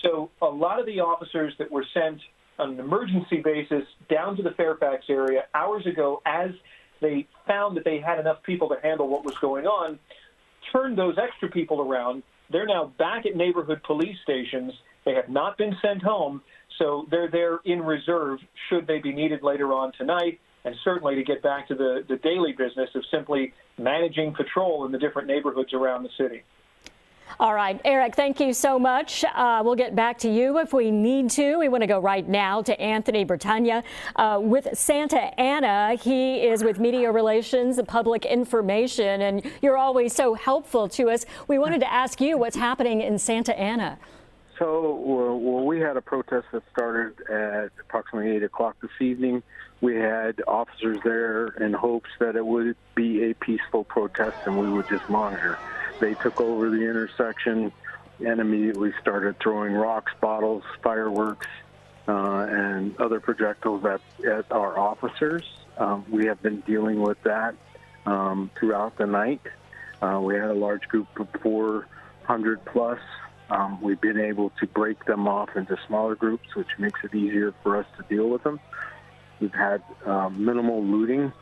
So a lot of the officers that were sent on an emergency basis down to the Fairfax area hours ago, as they found that they had enough people to handle what was going on, turned those extra people around. They're now back at neighborhood police stations. They have not been sent home, so they're there in reserve should they be needed later on tonight, and certainly to get back to the daily business of simply managing patrol in the different neighborhoods around the city. All right, Eric, thank you so much. We'll get back to you if we need to. We want to go right now to Anthony Britannia with Santa Ana. He is with Media Relations and Public Information, and you're always so helpful to us. We wanted to ask you what's happening in Santa Ana. So, well, we had a protest that started at approximately 8 o'clock this evening. We had officers there in hopes that it would be a peaceful protest and we would just monitor. They took over the intersection and immediately started throwing rocks, bottles, fireworks, and other projectiles at our officers. We have been dealing with that throughout the night. We had a large group of 400 plus. We've been able to break them off into smaller groups, which makes it easier for us to deal with them. We've had minimal looting,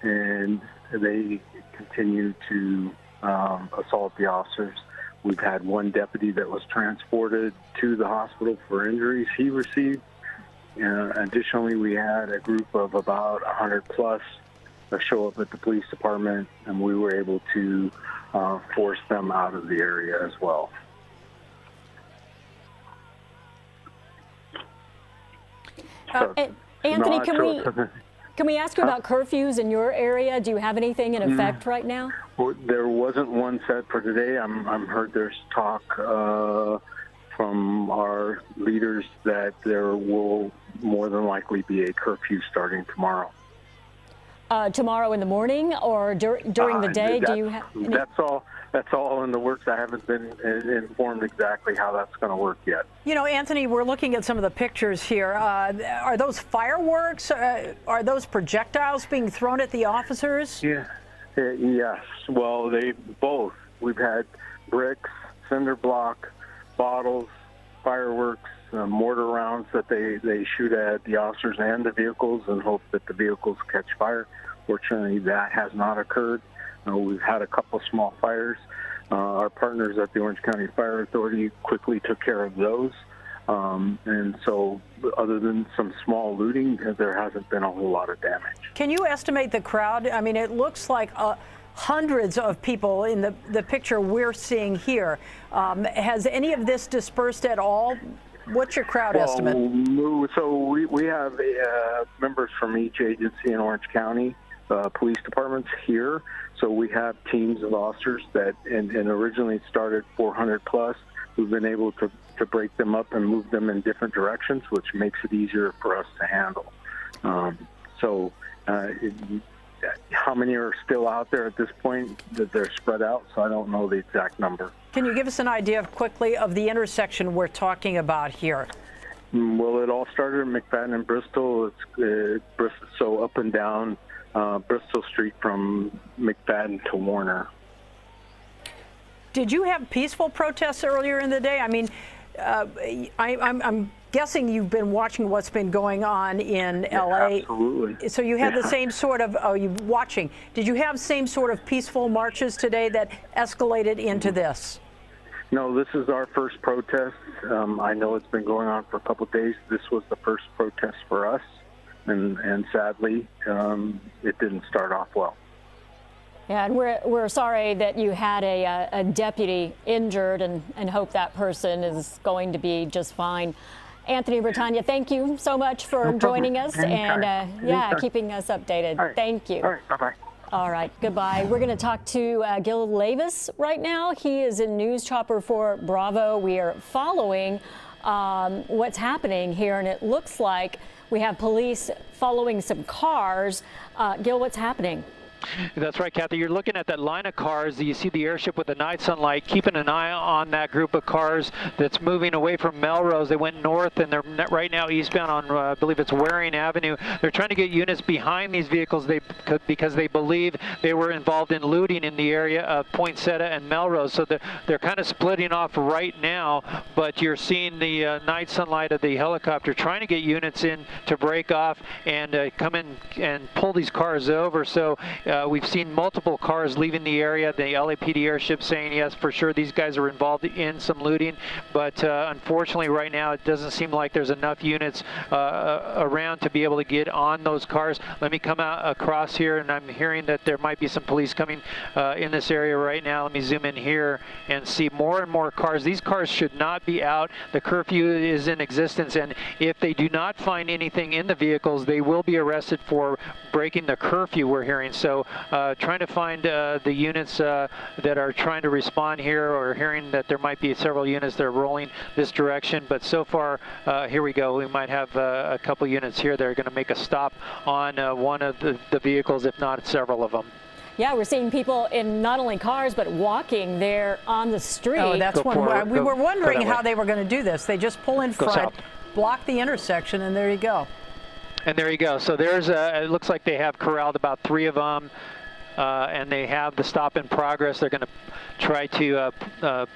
and they continue to assault the officers. We've had one deputy that was transported to the hospital for injuries he received. Additionally, we had a group of about 100 plus show up at the police department, and we were able to force them out of the area as well. Anthony, can we ask you about curfews in your area? Do you have anything in effect right now? Well, there wasn't one set for today. I'm heard there's talk from our leaders that there will more than likely be a curfew starting tomorrow. Tomorrow in the morning or during the day? Do you have? That's all in the works. I haven't been informed exactly how that's going to work yet. You know, Anthony, we're looking at some of the pictures here. Are those fireworks? Are those projectiles being thrown at the officers? Yeah. Yes. Well, they both. We've had bricks, cinder block, bottles, fireworks, mortar rounds that they shoot at the officers and the vehicles and hope that the vehicles catch fire. Fortunately, that has not occurred. We've had a couple small fires. Our partners at the Orange County Fire Authority quickly took care of those. And so other than some small looting, there hasn't been a whole lot of damage. Can you estimate the crowd? I mean, it looks like hundreds of people in the picture we're seeing here. Has any of this dispersed at all? What's your crowd estimate? So we have members from each agency in Orange County, police departments here. So we have teams of officers that, and originally started 400 plus. We've been able to break them up and move them in different directions, which makes it easier for us to handle. How many are still out there at this point? That they're spread out, so I don't know the exact number. Can you give us an idea quickly of the intersection we're talking about here? Well, it all started in McFadden and Bristol. It's Bristol, so up and down Bristol Street from McFadden to Warner. Did you have peaceful protests earlier in the day? I mean, I'm guessing you've been watching what's been going on in L.A. Absolutely. So you had the same sort of, did you have same sort of peaceful marches today that escalated into this? No, this is our first protest. I know it's been going on for a couple of days. This was the first protest for us, and sadly, it didn't start off well. Yeah, and we're sorry that you had a deputy injured, and hope that person is going to be just fine. Anthony Britannia, thank you so much for joining us and keeping us updated. Right. Thank you. All right, bye-bye. All right, goodbye. We're going to talk to Gil Levis right now. He is in News Chopper for Bravo. We are following what's happening here, and it looks like we have police following some cars. Gil, what's happening? That's right, Kathy. You're looking at that line of cars. You see the airship with the night sunlight, keeping an eye on that group of cars that's moving away from Melrose. They went north, and they're right now eastbound on, I believe it's Waring Avenue. They're trying to get units behind these vehicles because they believe they were involved in looting in the area of Poinsettia and Melrose. So they're kind of splitting off right now, but you're seeing the night sunlight of the helicopter trying to get units in to break off and come in and pull these cars over. So we've seen multiple cars leaving the area. The LAPD airship saying, yes, for sure, these guys are involved in some looting. But unfortunately, right now, it doesn't seem like there's enough units around to be able to get on those cars. Let me come out across here, and I'm hearing that there might be some police coming in this area right now. Let me zoom in here and see more and more cars. These cars should not be out. The curfew is in existence, and if they do not find anything in the vehicles, they will be arrested for breaking the curfew, we're hearing. So trying to find the units that are trying to respond here, or hearing that there might be several units that are rolling this direction. But so far, here we go. We might have a couple units here that are going to make a stop on one of the vehicles, if not several of them. Yeah, we're seeing people in not only cars, but walking there on the street. Oh, that's when we were wondering how they were going to do this. They just pull in front, block the intersection, and there you go. And there you go. So there's it looks like they have corralled about 3 of them, and they have the stop in progress. They're going to try to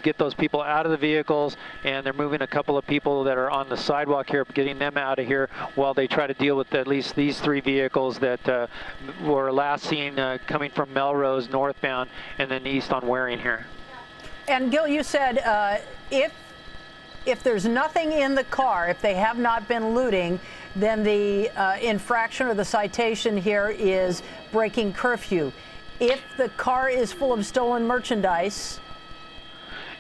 get those people out of the vehicles, and they're moving a couple of people that are on the sidewalk here, getting them out of here while they try to deal with at least these 3 vehicles that were last seen coming from Melrose northbound and then east on Waring here. And Gil, you said if there's nothing in the car, if they have not been looting, then the infraction or the citation here is breaking curfew. If the car is full of stolen merchandise,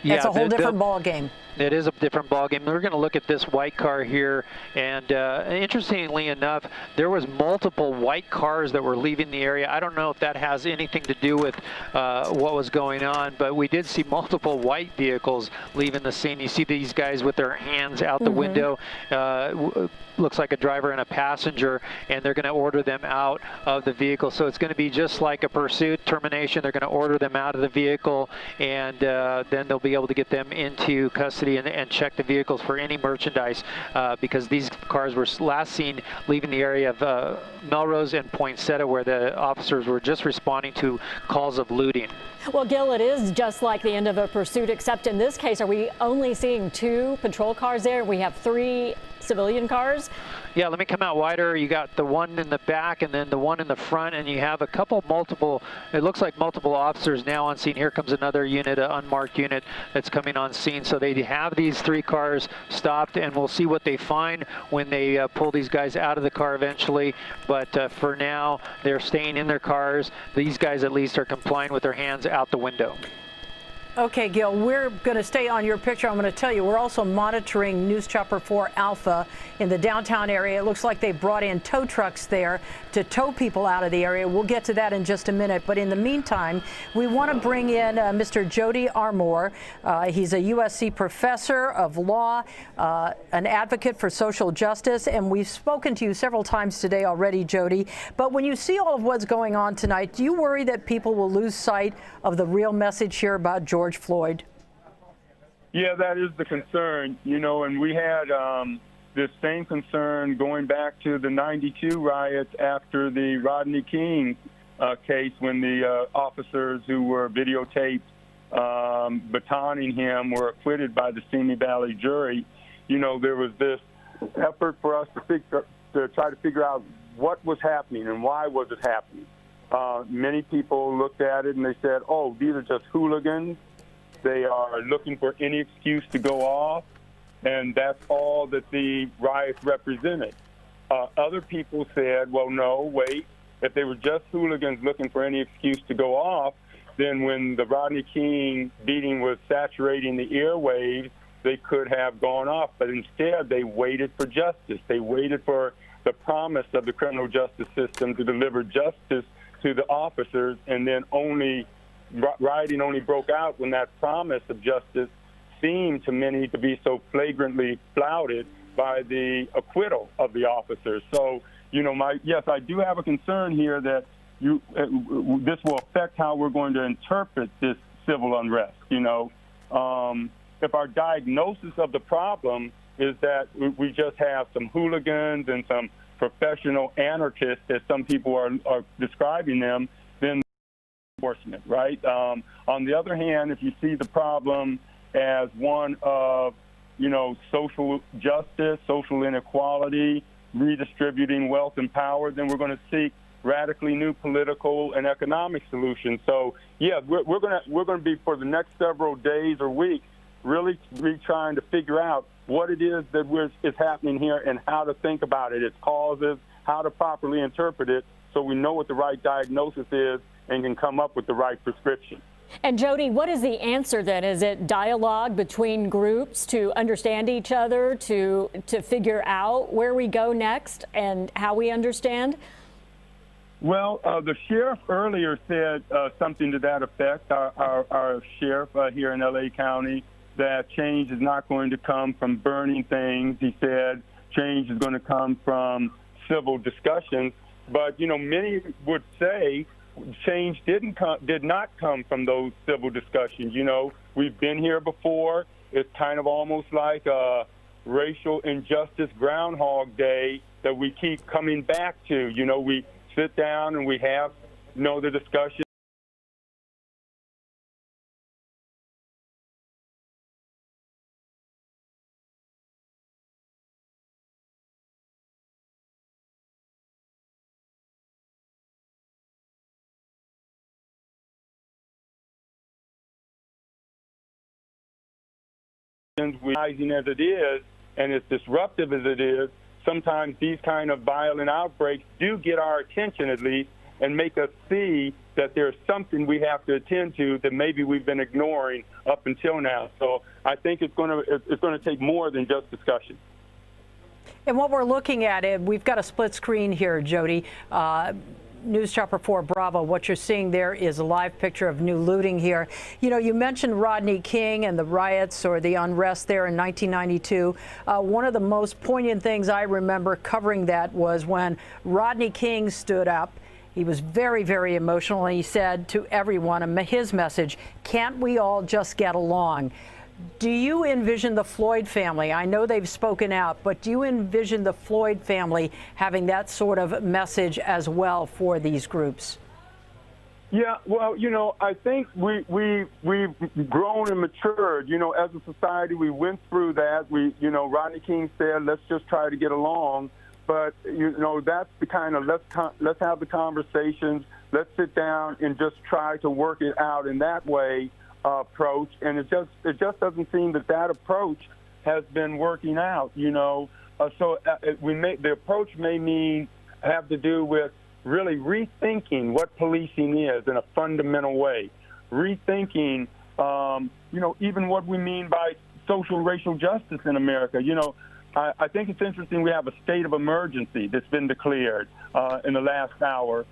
it's a whole different ball game. It is a different ballgame. We're going to look at this white car here, and interestingly enough, there was multiple white cars that were leaving the area. I don't know if that has anything to do with what was going on, but we did see multiple white vehicles leaving the scene. You see these guys with their hands out the window. Looks like a driver and a passenger, and they're going to order them out of the vehicle. So it's going to be just like a pursuit termination. They're going to order them out of the vehicle, and then they'll be able to get them into custody and check the vehicles for any merchandise, because these cars were last seen leaving the area of Melrose and Poinsettia, where the officers were just responding to calls of looting. Well, Gil, it is just like the end of a pursuit, except in this case, are we only seeing 2 patrol cars there? We have 3 civilian cars? Yeah, let me come out wider. You got the one in the back and then the one in the front, and you have a couple multiple, it looks like multiple officers now on scene. Here comes another unit, an unmarked unit that's coming on scene. So they have these 3 cars stopped, and we'll see what they find when they pull these guys out of the car eventually. But for now, they're staying in their cars. These guys at least are complying with their hands out the window. Okay, Gil, we're going to stay on your picture. I'm going to tell you, we're also monitoring News Chopper 4 Alpha in the downtown area. It looks like they brought in tow trucks there to tow people out of the area. We'll get to that in just a minute. But in the meantime, we want to bring in Mr. Jody Armour. He's a USC professor of law, an advocate for social justice. And we've spoken to you several times today already, Jody. But when you see all of what's going on tonight, do you worry that people will lose sight of the real message here about George Floyd? Yeah, that is the concern, you know, and we had this same concern going back to the '92 riots after the Rodney King case, when the officers who were videotaped batoning him were acquitted by the Simi Valley jury. You know, there was this effort for us to try to figure out what was happening and why was it happening. Many people looked at it and they said, oh, these are just hooligans. They are looking for any excuse to go off, and that's all that the riots represented. Other people said, well, no, wait, if they were just hooligans looking for any excuse to go off, then when the Rodney King beating was saturating the airwaves, they could have gone off. But instead, they waited for justice. They waited for the promise of the criminal justice system to deliver justice to the officers, and then rioting only broke out when that promise of justice seemed to many to be so flagrantly flouted by the acquittal of the officers. So, you know, yes, I do have a concern here that this will affect how we're going to interpret this civil unrest. If our diagnosis of the problem is that we just have some hooligans and some professional anarchists, as some people are describing them, then enforcement, right? On the other hand, if you see the problem as one of, social justice, social inequality, redistributing wealth and power, then we're going to seek radically new political and economic solutions. So, yeah, we're going to be, for the next several days or weeks, really trying to figure out what it is that is happening here and how to think about it, its causes, how to properly interpret it, so we know what the right diagnosis is and can come up with the right prescription. And Jody, what is the answer then? Is it dialogue between groups to understand each other, to figure out where we go next and how we understand? Well, the sheriff earlier said something to that effect, our sheriff here in L.A. County, that change is not going to come from burning things. He said change is going to come from civil discussions. But, many would say change did not come from those civil discussions. We've been here before. It's kind of almost like a racial injustice Groundhog Day that we keep coming back to. We sit down and we have, the discussion. Realizing as it is, and as disruptive as it is, sometimes these kind of violent outbreaks do get our attention at least and make us see that there's something we have to attend to that maybe we've been ignoring up until now. So I think it's going to take more than just discussion. And what we're looking at, we've got a split screen here, Jody. News Chopper 4 Bravo, what you're seeing there is a live picture of new looting here. You mentioned Rodney King and the riots or the unrest there in 1992. One of the most poignant things I remember covering that was when Rodney King stood up. He was very, very emotional, and he said to everyone, his message, can't we all just get along? Do you envision the Floyd family? I know they've spoken out, but do you envision the Floyd family having that sort of message as well for these groups? Yeah, well, I think we've grown and matured. As a society, we went through that. Rodney King said, let's just try to get along. But, that's the kind of let's have the conversations. Let's sit down and just try to work it out in that way. Approach, and it just doesn't seem that approach has been working out. So the approach may have to do with really rethinking what policing is in a fundamental way, rethinking even what we mean by social racial justice in America. I think it's interesting we have a state of emergency that's been declared in the last hour.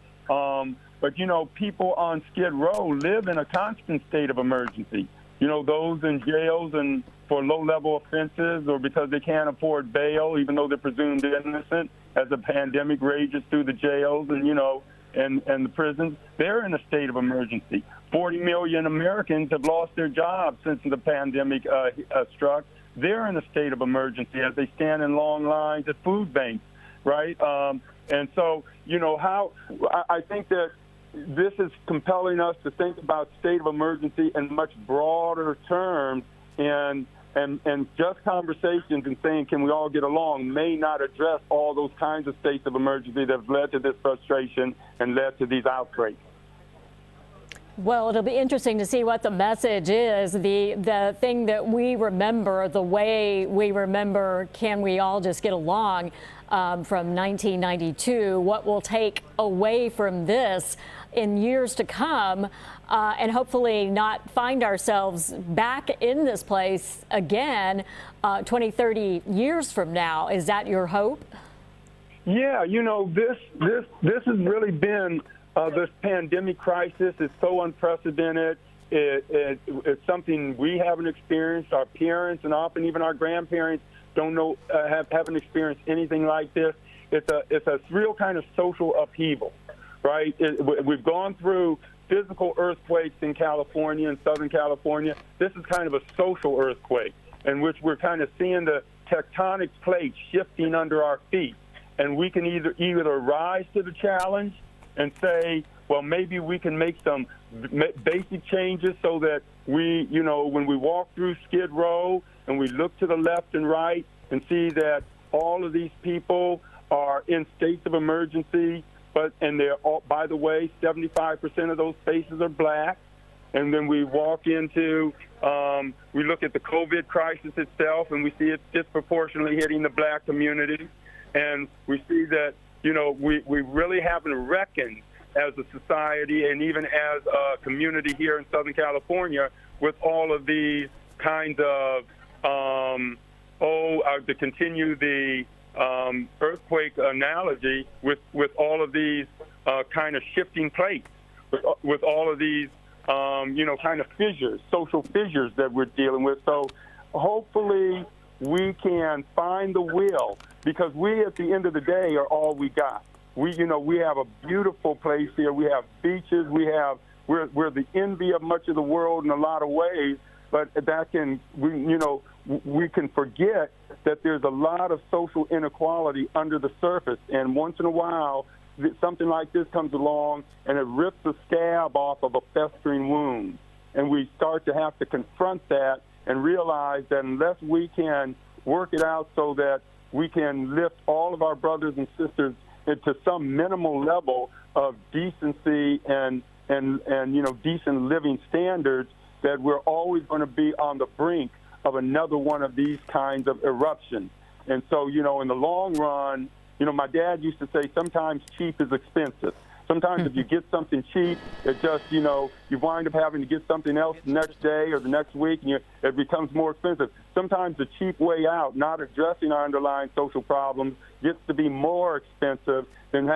But, people on Skid Row live in a constant state of emergency. Those in jails and for low-level offenses or because they can't afford bail, even though they're presumed innocent, as the pandemic rages through the jails and the prisons, they're in a state of emergency. 40 million Americans have lost their jobs since the pandemic struck. They're in a state of emergency as they stand in long lines at food banks, right? And so, I think that this is compelling us to think about state of emergency in much broader terms, and just conversations and saying, can we all get along, may not address all those kinds of states of emergency that have led to this frustration and led to these outbreaks. Well, it'll be interesting to see what the message is, the thing that we remember, the way we remember, can we all just get along from 1992, what we'll take away from this in years to come, and hopefully not find ourselves back in this place again 20, 30 years from now. Is that your hope? Yeah, this has really been this pandemic crisis is so unprecedented. It's something we haven't experienced. Our parents and often even our grandparents haven't experienced anything like this. It's a real kind of social upheaval, right? We've gone through physical earthquakes in California and Southern California. This is kind of a social earthquake in which we're kind of seeing the tectonic plates shifting under our feet. And we can either rise to the challenge and say, well, maybe we can make some basic changes so that we, you know, when we walk through Skid Row and we look to the left and right and see that all of these people are in states of emergency, and they're all, by the way, 75% of those faces are black. And then we walk into, we look at the COVID crisis itself, and we see it's disproportionately hitting the black community. And we see that, you know, we really haven't reckoned as a society and even as a community here in Southern California with all of these kinds of, to continue the earthquake analogy, with all of these kind of shifting plates, with all of these, you know, kind of fissures, social fissures that we're dealing with. So hopefully we can find the will, because we, at the end of the day, are all we got. We, you know, we have a beautiful place here. We have beaches. We're the envy of much of the world in a lot of ways, but we can forget that there's a lot of social inequality under the surface. And once in a while, something like this comes along and it rips the scab off of a festering wound. And we start to have to confront that and realize that unless we can work it out so that we can lift all of our brothers and sisters into some minimal level of decency and you know, decent living standards, that we're always going to be on the brink of another one of these kinds of eruptions. And so, you know, in the long run, you know, my dad used to say sometimes cheap is expensive. Sometimes if you get something cheap, it just, you know, you wind up having to get something else the next day or the next week, and it becomes more expensive. Sometimes the cheap way out, not addressing our underlying social problems, gets to be more expensive than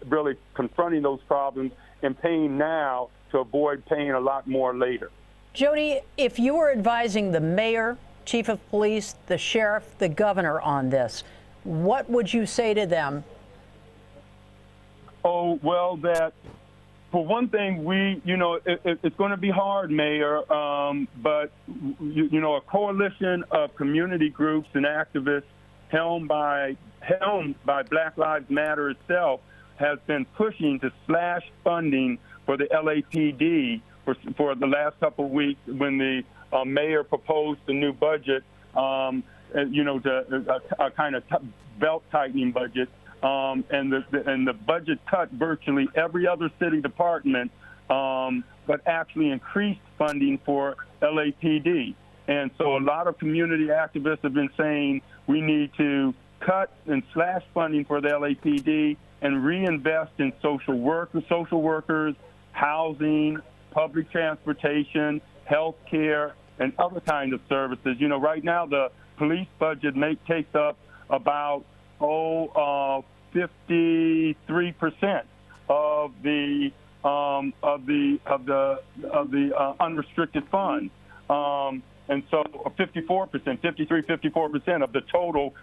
really confronting those problems and paying now to avoid paying a lot more later. Jody, if you were advising the mayor, chief of police, the sheriff, the governor on this, what would you say to them? Oh, well, that for one thing, it's going to be hard, Mayor, but, you know, a coalition of community groups and activists helmed by Black Lives Matter itself has been pushing to slash funding for the LAPD for the last couple of weeks when the mayor proposed the new budget, you know, a kind of belt-tightening budget. And the budget cut virtually every other city department, but actually increased funding for LAPD. And so a lot of community activists have been saying we need to cut and slash funding for the LAPD and reinvest in social workers, housing, public transportation, health care, and other kinds of services. You know, right now the police budget takes up about 53% of the unrestricted funds, and so 54% of the total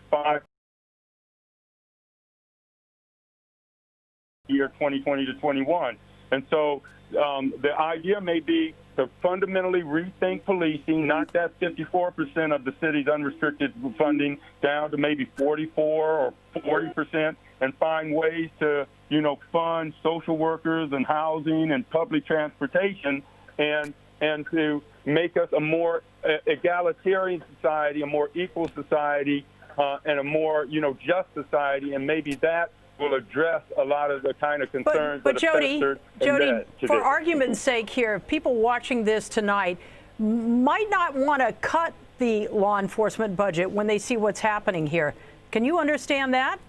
year 2020 to 21. And so the idea may be to fundamentally rethink policing, not that 54% of the city's unrestricted funding down to maybe 44 or 40%, and find ways to, you know, fund social workers and housing and public transportation, and to make us a more egalitarian society, a more equal society, and a more, you know, just society, and maybe that will address a lot of the kind of concerns but that Jody, for argument's sake here, people watching this tonight might not want to cut the law enforcement budget when they see what's happening here. Can you understand that?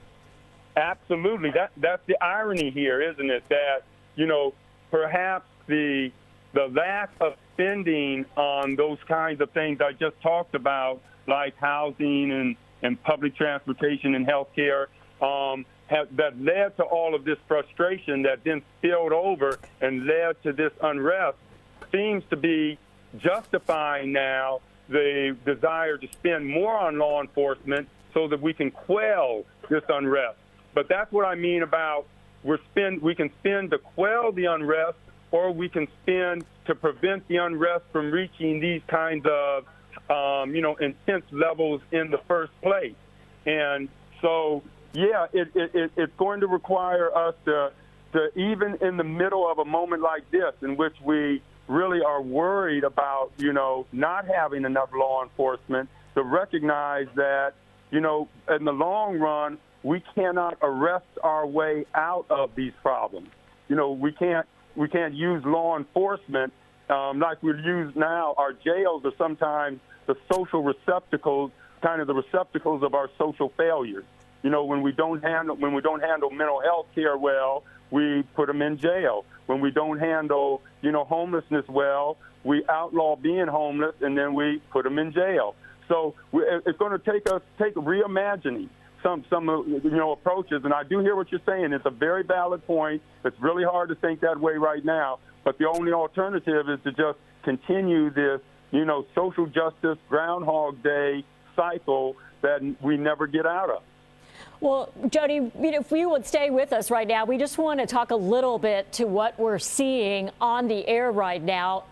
Absolutely. That's the irony here, isn't it? That, you know, perhaps the lack of spending on those kinds of things I just talked about, like housing and public transportation and health care, that led to all of this frustration that then spilled over and led to this unrest, seems to be justifying now the desire to spend more on law enforcement so that we can quell this unrest. But that's what I mean about we can spend to quell the unrest, or we can spend to prevent the unrest from reaching these kinds of, intense levels in the first place. And so, yeah, it's going to require us to even in the middle of a moment like this, in which we really are worried about, not having enough law enforcement, to recognize that, in the long run, we cannot arrest our way out of these problems. We can't use law enforcement like we use now. Our jails are sometimes the social receptacles, kind of the receptacles of our social failures. When we don't handle mental health care well, we put them in jail. When we don't handle, homelessness well, we outlaw being homeless, and then we put them in jail. So it's going to take reimagining some approaches. And I do hear what you're saying. It's a very valid point. It's really hard to think that way right now. But the only alternative is to just continue this, social justice Groundhog Day cycle that we never get out of. Well, Jody, if you would stay with us right now, we just want to talk a little bit to what we're seeing on the air right now,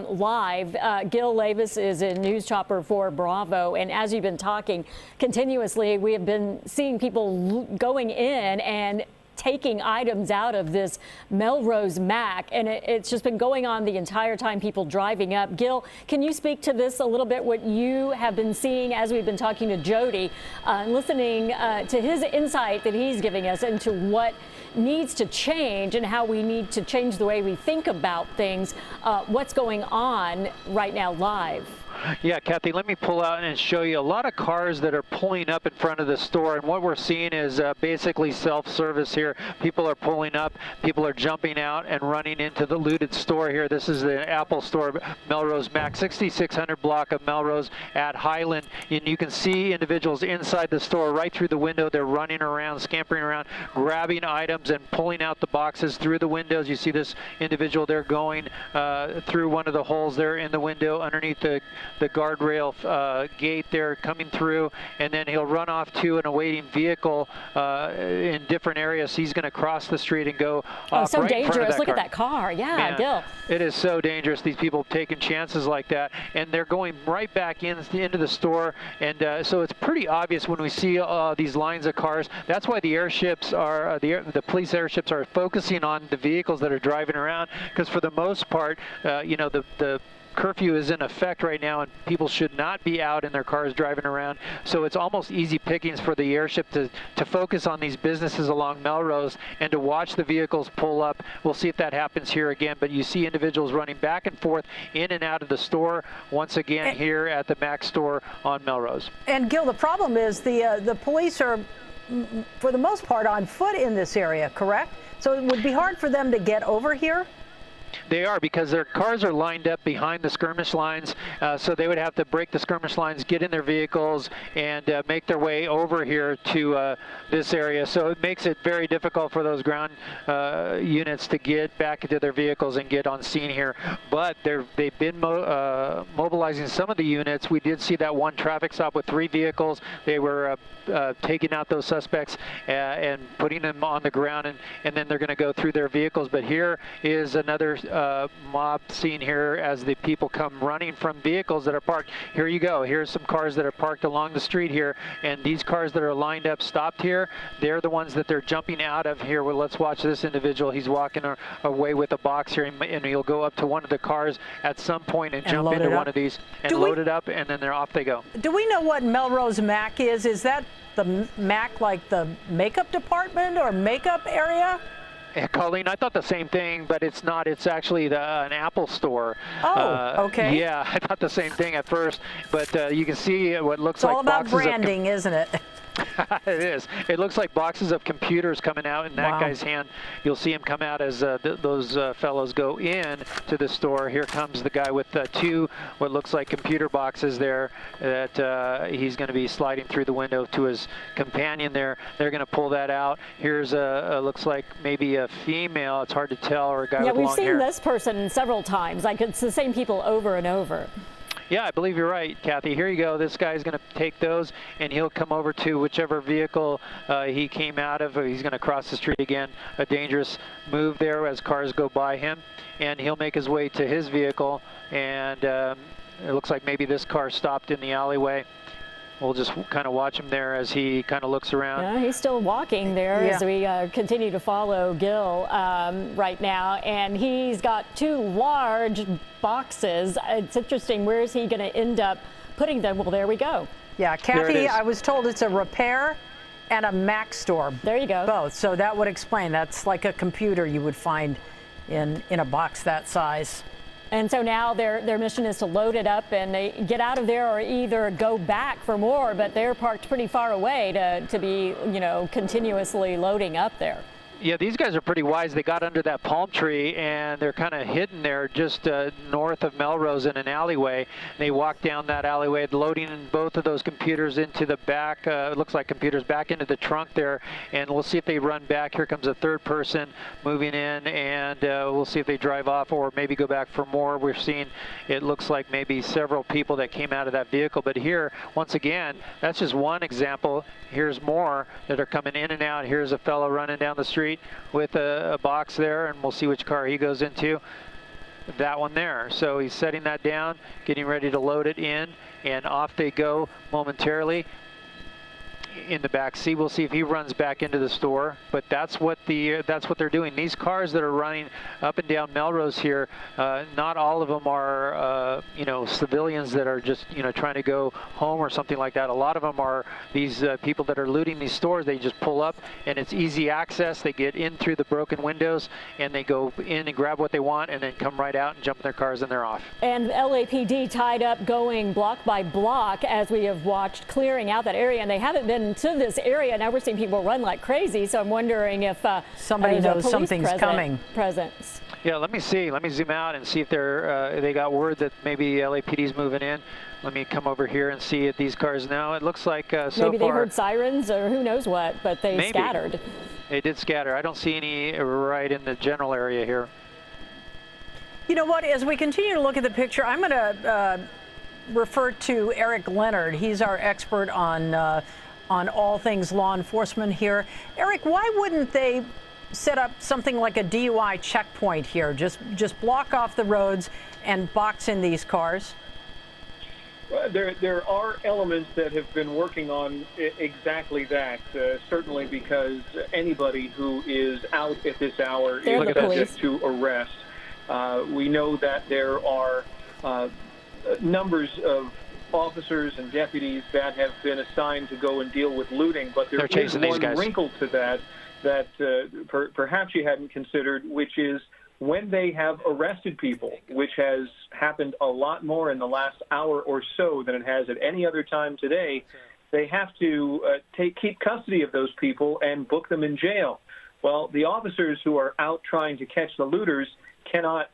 live. Gil Levis is a news chopper for Bravo, and as you've been talking continuously, we have been seeing people going in and taking items out of this Melrose Mac, and it's just been going on the entire time, people driving up. Gil, can you speak to this a little bit, what you have been seeing as we've been talking to Jody, listening to his insight that he's giving us into what needs to change and how we need to change the way we think about things. What's going on right now live? Yeah, Kathy, let me pull out and show you a lot of cars that are pulling up in front of the store. And what we're seeing is basically self-service here. People are pulling up, people are jumping out and running into the looted store here. This is the Apple store, Melrose Mac, 6600 block of Melrose at Highland. And you can see individuals inside the store right through the window. They're running around, scampering around, grabbing items and pulling out the boxes through the windows. You see this individual there going through one of the holes there in the window underneath the guardrail gate there, coming through, and then he'll run off to an awaiting vehicle in different areas. He's going to cross the street and go off so right in front of dangerous. that Look car. at that car. Yeah, Man, Gil. it is so dangerous, these people taking chances like that, and they're going right back into the store. And so it's pretty obvious when we see these lines of cars. That's why the airships are the police airships are focusing on the vehicles that are driving around, because for the most part, the curfew is in effect right now, and people should not be out in their cars driving around. So it's almost easy pickings for the airship to focus on these businesses along Melrose and to watch the vehicles pull up. We'll see if that happens here again, but you see individuals running back and forth in and out of the store once again here at the Mac store on Melrose. And Gil, the problem is the police are, for the most part, on foot in this area, correct? So it would be hard for them to get over here? They are, because their cars are lined up behind the skirmish lines, so they would have to break the skirmish lines, get in their vehicles, and make their way over here to this area. So it makes it very difficult for those ground units to get back into their vehicles and get on scene here. But they've been mobilizing some of the units. We did see that one traffic stop with 3 vehicles. They were taking out those suspects and putting them on the ground, and then they're going to go through their vehicles. But here is another mob scene here as the people come running from vehicles that are parked. Here you go. Here's some cars that are parked along the street here, and these cars that are lined up stopped here, they're the ones that they're jumping out of here. Well, let's watch this individual. He's walking away with a box here, and he'll go up to one of the cars at some point and jump into one of these and load it up, and then they're off they go. Do we know what Melrose Mac is? Is that the Mac like the makeup department or makeup area? Colleen, I thought the same thing, but it's not. It's actually an Apple store. Oh, okay. Yeah, I thought the same thing at first, but you can see what looks like boxes. It's all about branding, isn't it? It is. It looks like boxes of computers coming out in that guy's hand. You'll see him come out as those fellows go in to the store. Here comes the guy with 2 what looks like computer boxes there that he's going to be sliding through the window to his companion there. They're going to pull that out. Here's looks like maybe a female. It's hard to tell, or a guy with long hair. Yeah, we've seen this person several times. Like, it's the same people over and over. Yeah, I believe you're right, Kathy. Here you go. This guy's going to take those, and he'll come over to whichever vehicle he came out of. He's going to cross the street again. A dangerous move there as cars go by him. And he'll make his way to his vehicle. And it looks like maybe this car stopped in the alleyway. We'll just kind of watch him there as he kind of looks around. Yeah, he's still walking there as we continue to follow Gil right now. And he's got 2 large boxes. It's interesting. Where is he going to end up putting them? Well, there we go. Yeah, Kathy, I was told it's a repair and a Mac store. There you go. Both. So that would explain. That's like a computer you would find in a box that size. And so now their mission is to load it up and they get out of there or either go back for more, but they're parked pretty far away to be, you know, continuously loading up there. Yeah, these guys are pretty wise. They got under that palm tree and they're kind of hidden there just north of Melrose in an alleyway. They walk down that alleyway, loading both of those computers into the back. It looks like computers back into the trunk there. And we'll see if they run back. Here comes a third person moving in, and we'll see if they drive off or maybe go back for more. We're seeing, it looks like maybe several people that came out of that vehicle. But here, once again, that's just one example. Here's more that are coming in and out. Here's a fellow running down the street with a box there, and we'll see which car he goes into. That one there. So he's setting that down, getting ready to load it in, and off they go momentarily in the back seat. We'll see if he runs back into the store, but that's what they're doing. These cars that are running up and down Melrose here, not all of them are you know, civilians that are just, you know, trying to go home or something like that. A lot of them are these people that are looting these stores. They just pull up and it's easy access. They get in through the broken windows and they go in and grab what they want and then come right out and jump in their cars and they're off. And LAPD tied up going block by block as we have watched clearing out that area, and they haven't been to this area. Now we're seeing people run like crazy, so I'm wondering if somebody knows something's coming. Presence. Yeah, let me see. Let me zoom out and see if they got word that maybe LAPD's moving in. Let me come over here and see at these cars now. It looks like so maybe they far, heard sirens or who knows what, but they scattered. They did scatter. I don't see any right in the general area here. You know what? As we continue to look at the picture, I'm going to refer to Eric Leonard. He's our expert on all things law enforcement here. Eric, why wouldn't they set up something like a DUI checkpoint here? Just block off the roads and box in these cars? There are elements that have been working on exactly that, certainly because anybody who is out at this hour is subject to arrest. We know that there are numbers of officers and deputies that have been assigned to go and deal with looting, but there is one wrinkle to that perhaps you hadn't considered, which is when they have arrested people, which has happened a lot more in the last hour or so than it has at any other time today, they have to keep custody of those people and book them in jail. Well, the officers who are out trying to catch the looters cannot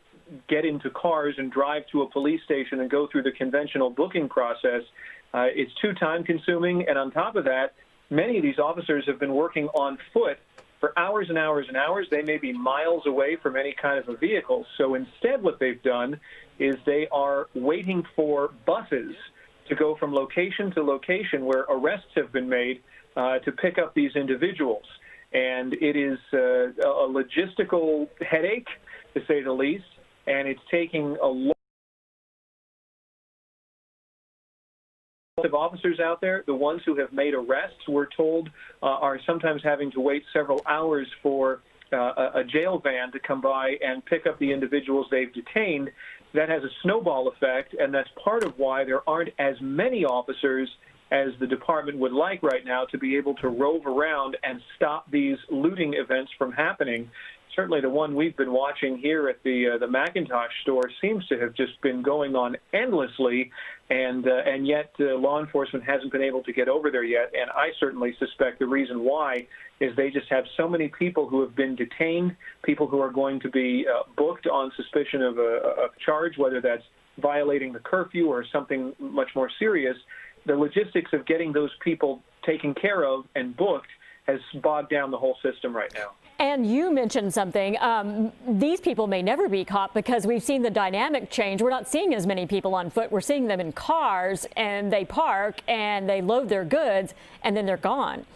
get into cars and drive to a police station and go through the conventional booking process. It's too time-consuming, and on top of that, many of these officers have been working on foot for hours and hours and hours. They may be miles away from any kind of a vehicle. So instead what they've done is they are waiting for buses to go from location to location where arrests have been made to pick up these individuals. And it is a logistical headache, to say the least, and it's taking a lot of officers out there. The ones who have made arrests, we're told, are sometimes having to wait several hours for a jail van to come by and pick up the individuals they've detained. That has a snowball effect, and that's part of why there aren't as many officers as the department would like right now to be able to rove around and stop these looting events from happening. Certainly the one we've been watching here at the Macintosh store seems to have just been going on endlessly, and yet law enforcement hasn't been able to get over there yet. And I certainly suspect the reason why is they just have so many people who have been detained, people who are going to be booked on suspicion of a charge, whether that's violating the curfew or something much more serious. The logistics of getting those people taken care of and booked has bogged down the whole system right now. And you mentioned something. These people may never be caught because we've seen the dynamic change. We're not seeing as many people on foot. We're seeing them in cars, and they park and they load their goods and then they're gone.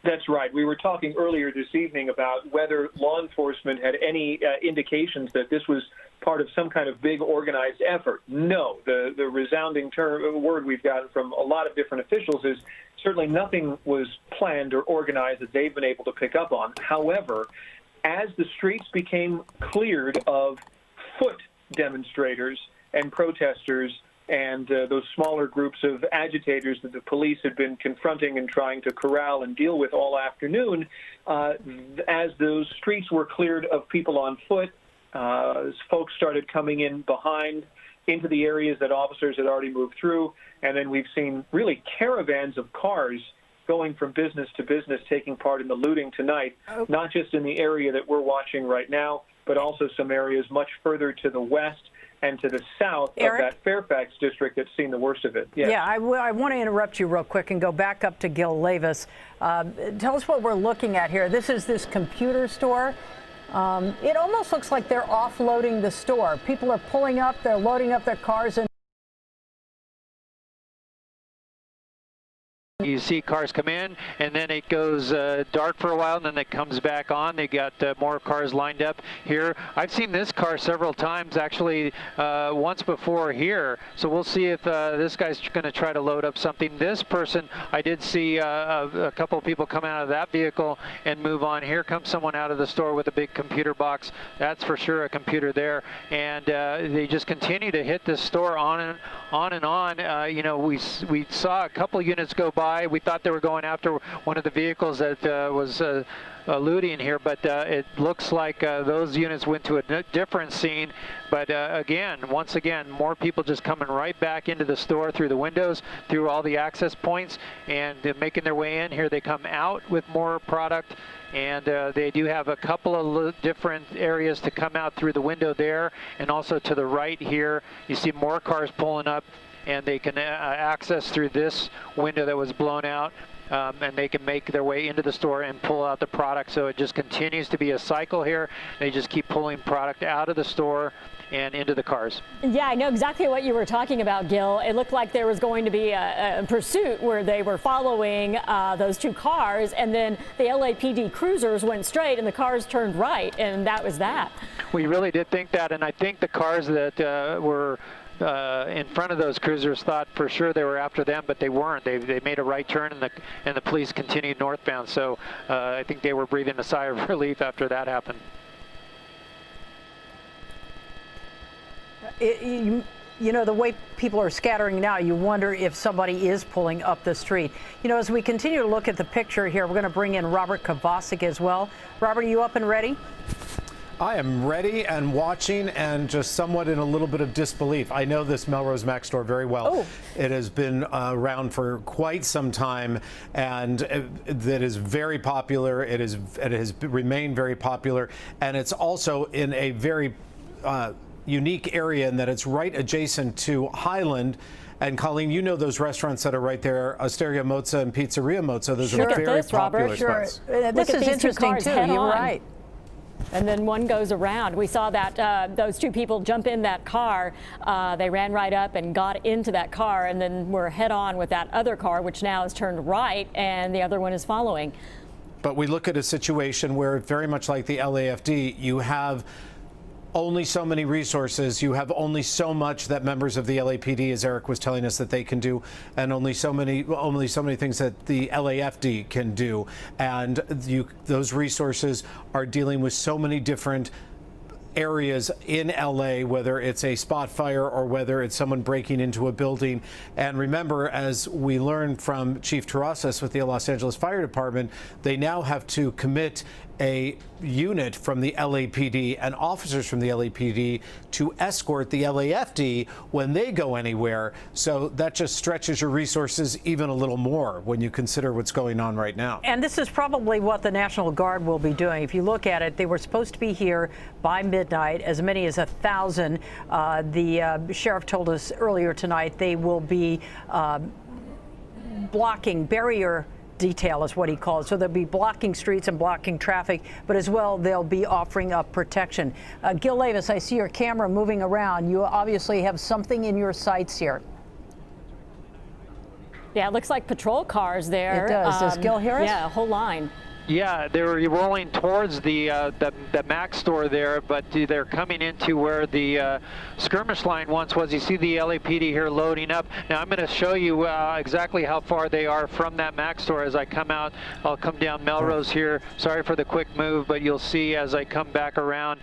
That's right. We were talking earlier this evening about whether law enforcement had any indications that this was part of some kind of big organized effort. No. The resounding word we've gotten from a lot of different officials is certainly nothing was planned or organized that they've been able to pick up on. However, as the streets became cleared of foot demonstrators and protesters and those smaller groups of agitators that the police had been confronting and trying to corral and deal with all afternoon, as those streets were cleared of people on foot, folks started coming in behind into the areas that officers had already moved through. And then we've seen really caravans of cars going from business to business, taking part in the looting tonight, not just in the area that we're watching right now, but also some areas much further to the west and to the south of that Fairfax district that's seen the worst of it. Yes. Yeah, I want to interrupt you real quick and go back up to Gil Levis. Tell us what we're looking at here. This is this computer store. It almost looks like they're offloading the store. People are pulling up, they're loading up their cars, and you see cars come in, and then it goes dark for a while, and then it comes back on. They got more cars lined up here. I've seen this car several times, actually once before here. So we'll see if this guy's going to try to load up something. This person, I did see a couple of people come out of that vehicle and move on. Here comes someone out of the store with a big computer box. That's for sure a computer there. And they just continue to hit this store on and on. You know, we saw a couple units go by. We thought they were going after one of the vehicles that was looting here, but it looks like those units went to a different scene. But once again, more people just coming right back into the store through the windows, through all the access points, and making their way in. Here they come out with more product, and they do have a couple of different areas to come out through the window there, and also to the right here, you see more cars pulling up, and they can access through this window that was blown out, and they can make their way into the store and pull out the product. So it just continues to be a cycle here. They just keep pulling product out of the store and into the cars. Yeah, I know exactly what you were talking about, Gil. It looked like there was going to be a pursuit where they were following those two cars, and then the LAPD cruisers went straight and the cars turned right, and that was that. We really did think that, and I think the cars that were in front of those cruisers thought for sure they were after them, but they weren't. They made a right turn, and the police continued northbound. So I think they were breathing a sigh of relief after that happened. You know, the way people are scattering now, you wonder if somebody is pulling up the street. You know, as we continue to look at the picture here, we're going to bring in Robert Kovacic as well. Robert, are you up and ready? I am ready and watching and just somewhat in a little bit of disbelief. I know this Melrose Mac store very well. Oh. It has been around for quite some time, and that is very popular. It has remained very popular, and it's also in a very unique area in that it's right adjacent to Highland. And Colleen, you know those restaurants that are right there, Osteria Mozza and Pizzeria Mozza. Those are very popular spots. This is interesting too. You're right. And then one goes around. We saw that those two people jump in that car. They ran right up and got into that car, and then were head on with that other car, which now is turned right, and the other one is following. But we look at a situation where, very much like the LAFD, you have only so many resources. You have only so much that members of the LAPD, as Eric was telling us, that they can do, and only so many things that the LAFD can do. And those resources are dealing with so many different areas in LA, whether it's a spot fire or whether it's someone breaking into a building. And remember, as we learned from Chief Terrasas with the Los Angeles Fire Department, they now have to commit a unit from the LAPD and officers from the LAPD to escort the LAFD when they go anywhere. So that just stretches your resources even a little more when you consider what's going on right now. And this is probably what the National Guard will be doing. If you look at it, they were supposed to be here by midnight, as many as 1,000. The sheriff told us earlier tonight they will be blocking barrier detail is what he called. So they'll be blocking streets and blocking traffic, but as well they'll be offering up protection. Gil Davis, I see your camera moving around. You obviously have something in your sights here. Yeah, it looks like patrol cars there. It does. Does Gil hear us? Yeah, a whole line. Yeah, they were rolling towards the Mac store there, but they're coming into where the skirmish line once was. You see the LAPD here loading up. Now I'm going to show you exactly how far they are from that Mac store as I come out. I'll come down Melrose here. Sorry for the quick move, but you'll see as I come back around.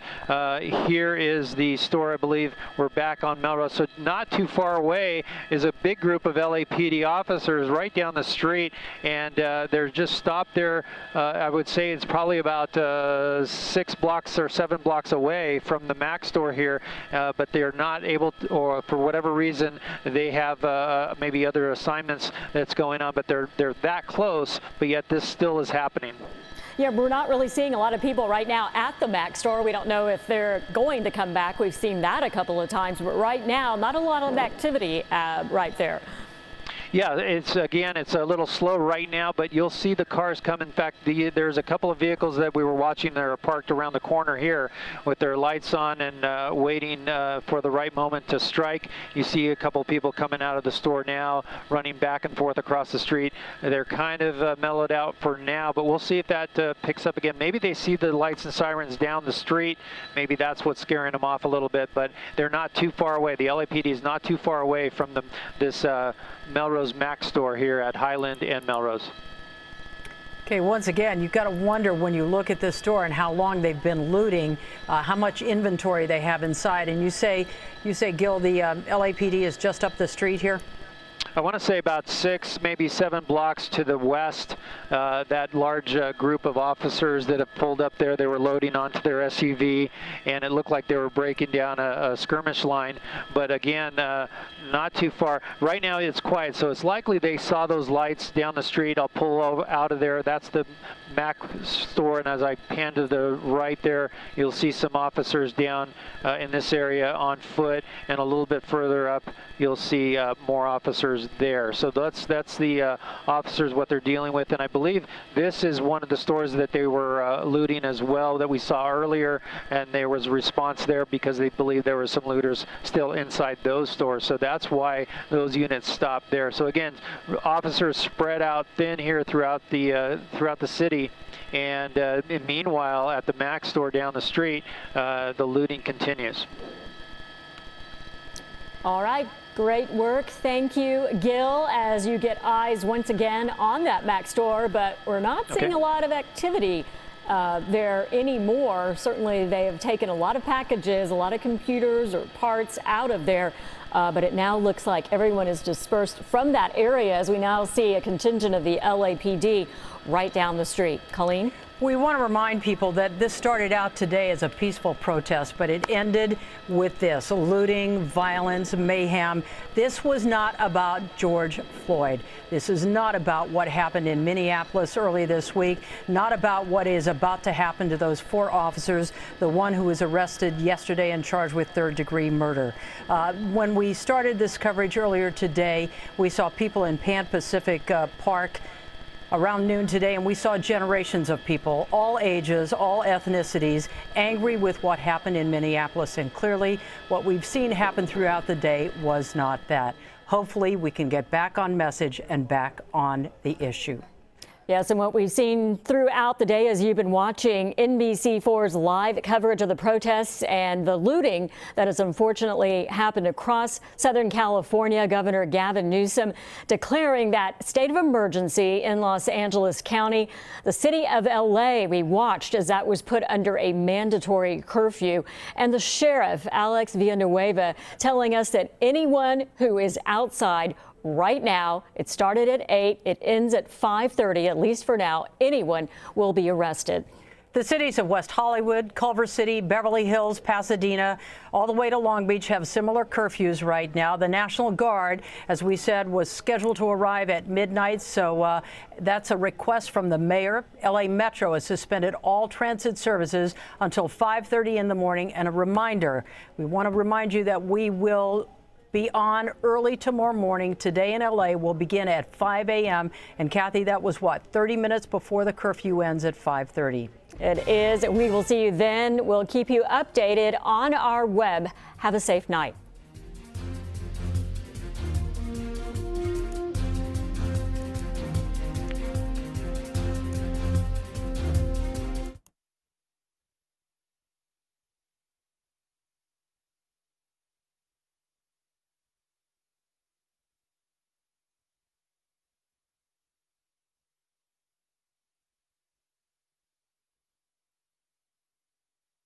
Here is the store, I believe. We're back on Melrose. So not too far away is a big group of LAPD officers right down the street, and they're just stopped there. I would say it's probably about 6 blocks or 7 blocks away from the Mac store here, but they're not able to, or for whatever reason, they have maybe other assignments that's going on, but they're that close, but yet this still is happening. Yeah, we're not really seeing a lot of people right now at the Mac store. We don't know if they're going to come back. We've seen that a couple of times, but right now, not a lot of activity right there. Yeah, it's a little slow right now, but you'll see the cars come. In fact, there's a couple of vehicles that we were watching that are parked around the corner here with their lights on and waiting for the right moment to strike. You see a couple of people coming out of the store now, running back and forth across the street. They're kind of mellowed out for now, but we'll see if that picks up again. Maybe they see the lights and sirens down the street. Maybe that's what's scaring them off a little bit, but they're not too far away. The LAPD is not too far away from this Melrose Mac store here at Highland and Melrose. Okay, once again, you've got to wonder when you look at this store and how long they've been looting, how much inventory they have inside. And you say, Gil, the LAPD is just up the street here? I want to say about 6, maybe 7 blocks to the west, that large group of officers that have pulled up there. They were loading onto their SUV, and it looked like they were breaking down a skirmish line. But again, not too far. Right now it's quiet, so it's likely they saw those lights down the street. I'll pull out of there. That's the Mac store, and as I pan to the right there, you'll see some officers down in this area on foot, and a little bit further up, you'll see more officers there. So that's the officers, what they're dealing with, and I believe this is one of the stores that they were looting as well that we saw earlier, and there was a response there because they believe there were some looters still inside those stores. So that's why those units stopped there. So again, officers spread out thin here throughout the city. And meanwhile, at the Mac store down the street, the looting continues. All right, great work. Thank you, Gil, as you get eyes once again on that Mac store, but we're not seeing a lot of activity there anymore. Certainly, they have taken a lot of packages, a lot of computers or parts out of there. But it now looks like everyone is dispersed from that area as we now see a contingent of the LAPD right down the street. Colleen? We want to remind people that this started out today as a peaceful protest, but it ended with this looting, violence, mayhem. This was not about George Floyd. This is not about what happened in Minneapolis early this week, not about what is about to happen to those 4 officers, the one who was arrested yesterday and charged with 3rd-degree murder. When we started this coverage earlier today, we saw people in Pan Pacific Park around noon today, and we saw generations of people, all ages, all ethnicities, angry with what happened in Minneapolis. And clearly, what we've seen happen throughout the day was not that. Hopefully, we can get back on message and back on the issue. Yes, and what we've seen throughout the day as you've been watching NBC4's live coverage of the protests and the looting that has unfortunately happened across Southern California. Governor Gavin Newsom declaring that state of emergency in Los Angeles County. The city of LA, we watched as that was put under a mandatory curfew. And the sheriff, Alex Villanueva, telling us that anyone who is outside right now, it started at 8, it ends at 5:30, at least for now, anyone will be arrested. The cities of West Hollywood, Culver City, Beverly Hills, Pasadena, all the way to Long Beach have similar curfews right now. The National Guard, as we said, was scheduled to arrive at midnight, so that's a request from the mayor. LA Metro has suspended all transit services until 5:30 in the morning. And a reminder, we want to remind you that we will be on early tomorrow morning. Today in LA will begin at 5 a.m. And Kathy, that was what, 30 minutes before the curfew ends at 5:30. It is. We will see you then. We'll keep you updated on our web. Have a safe night.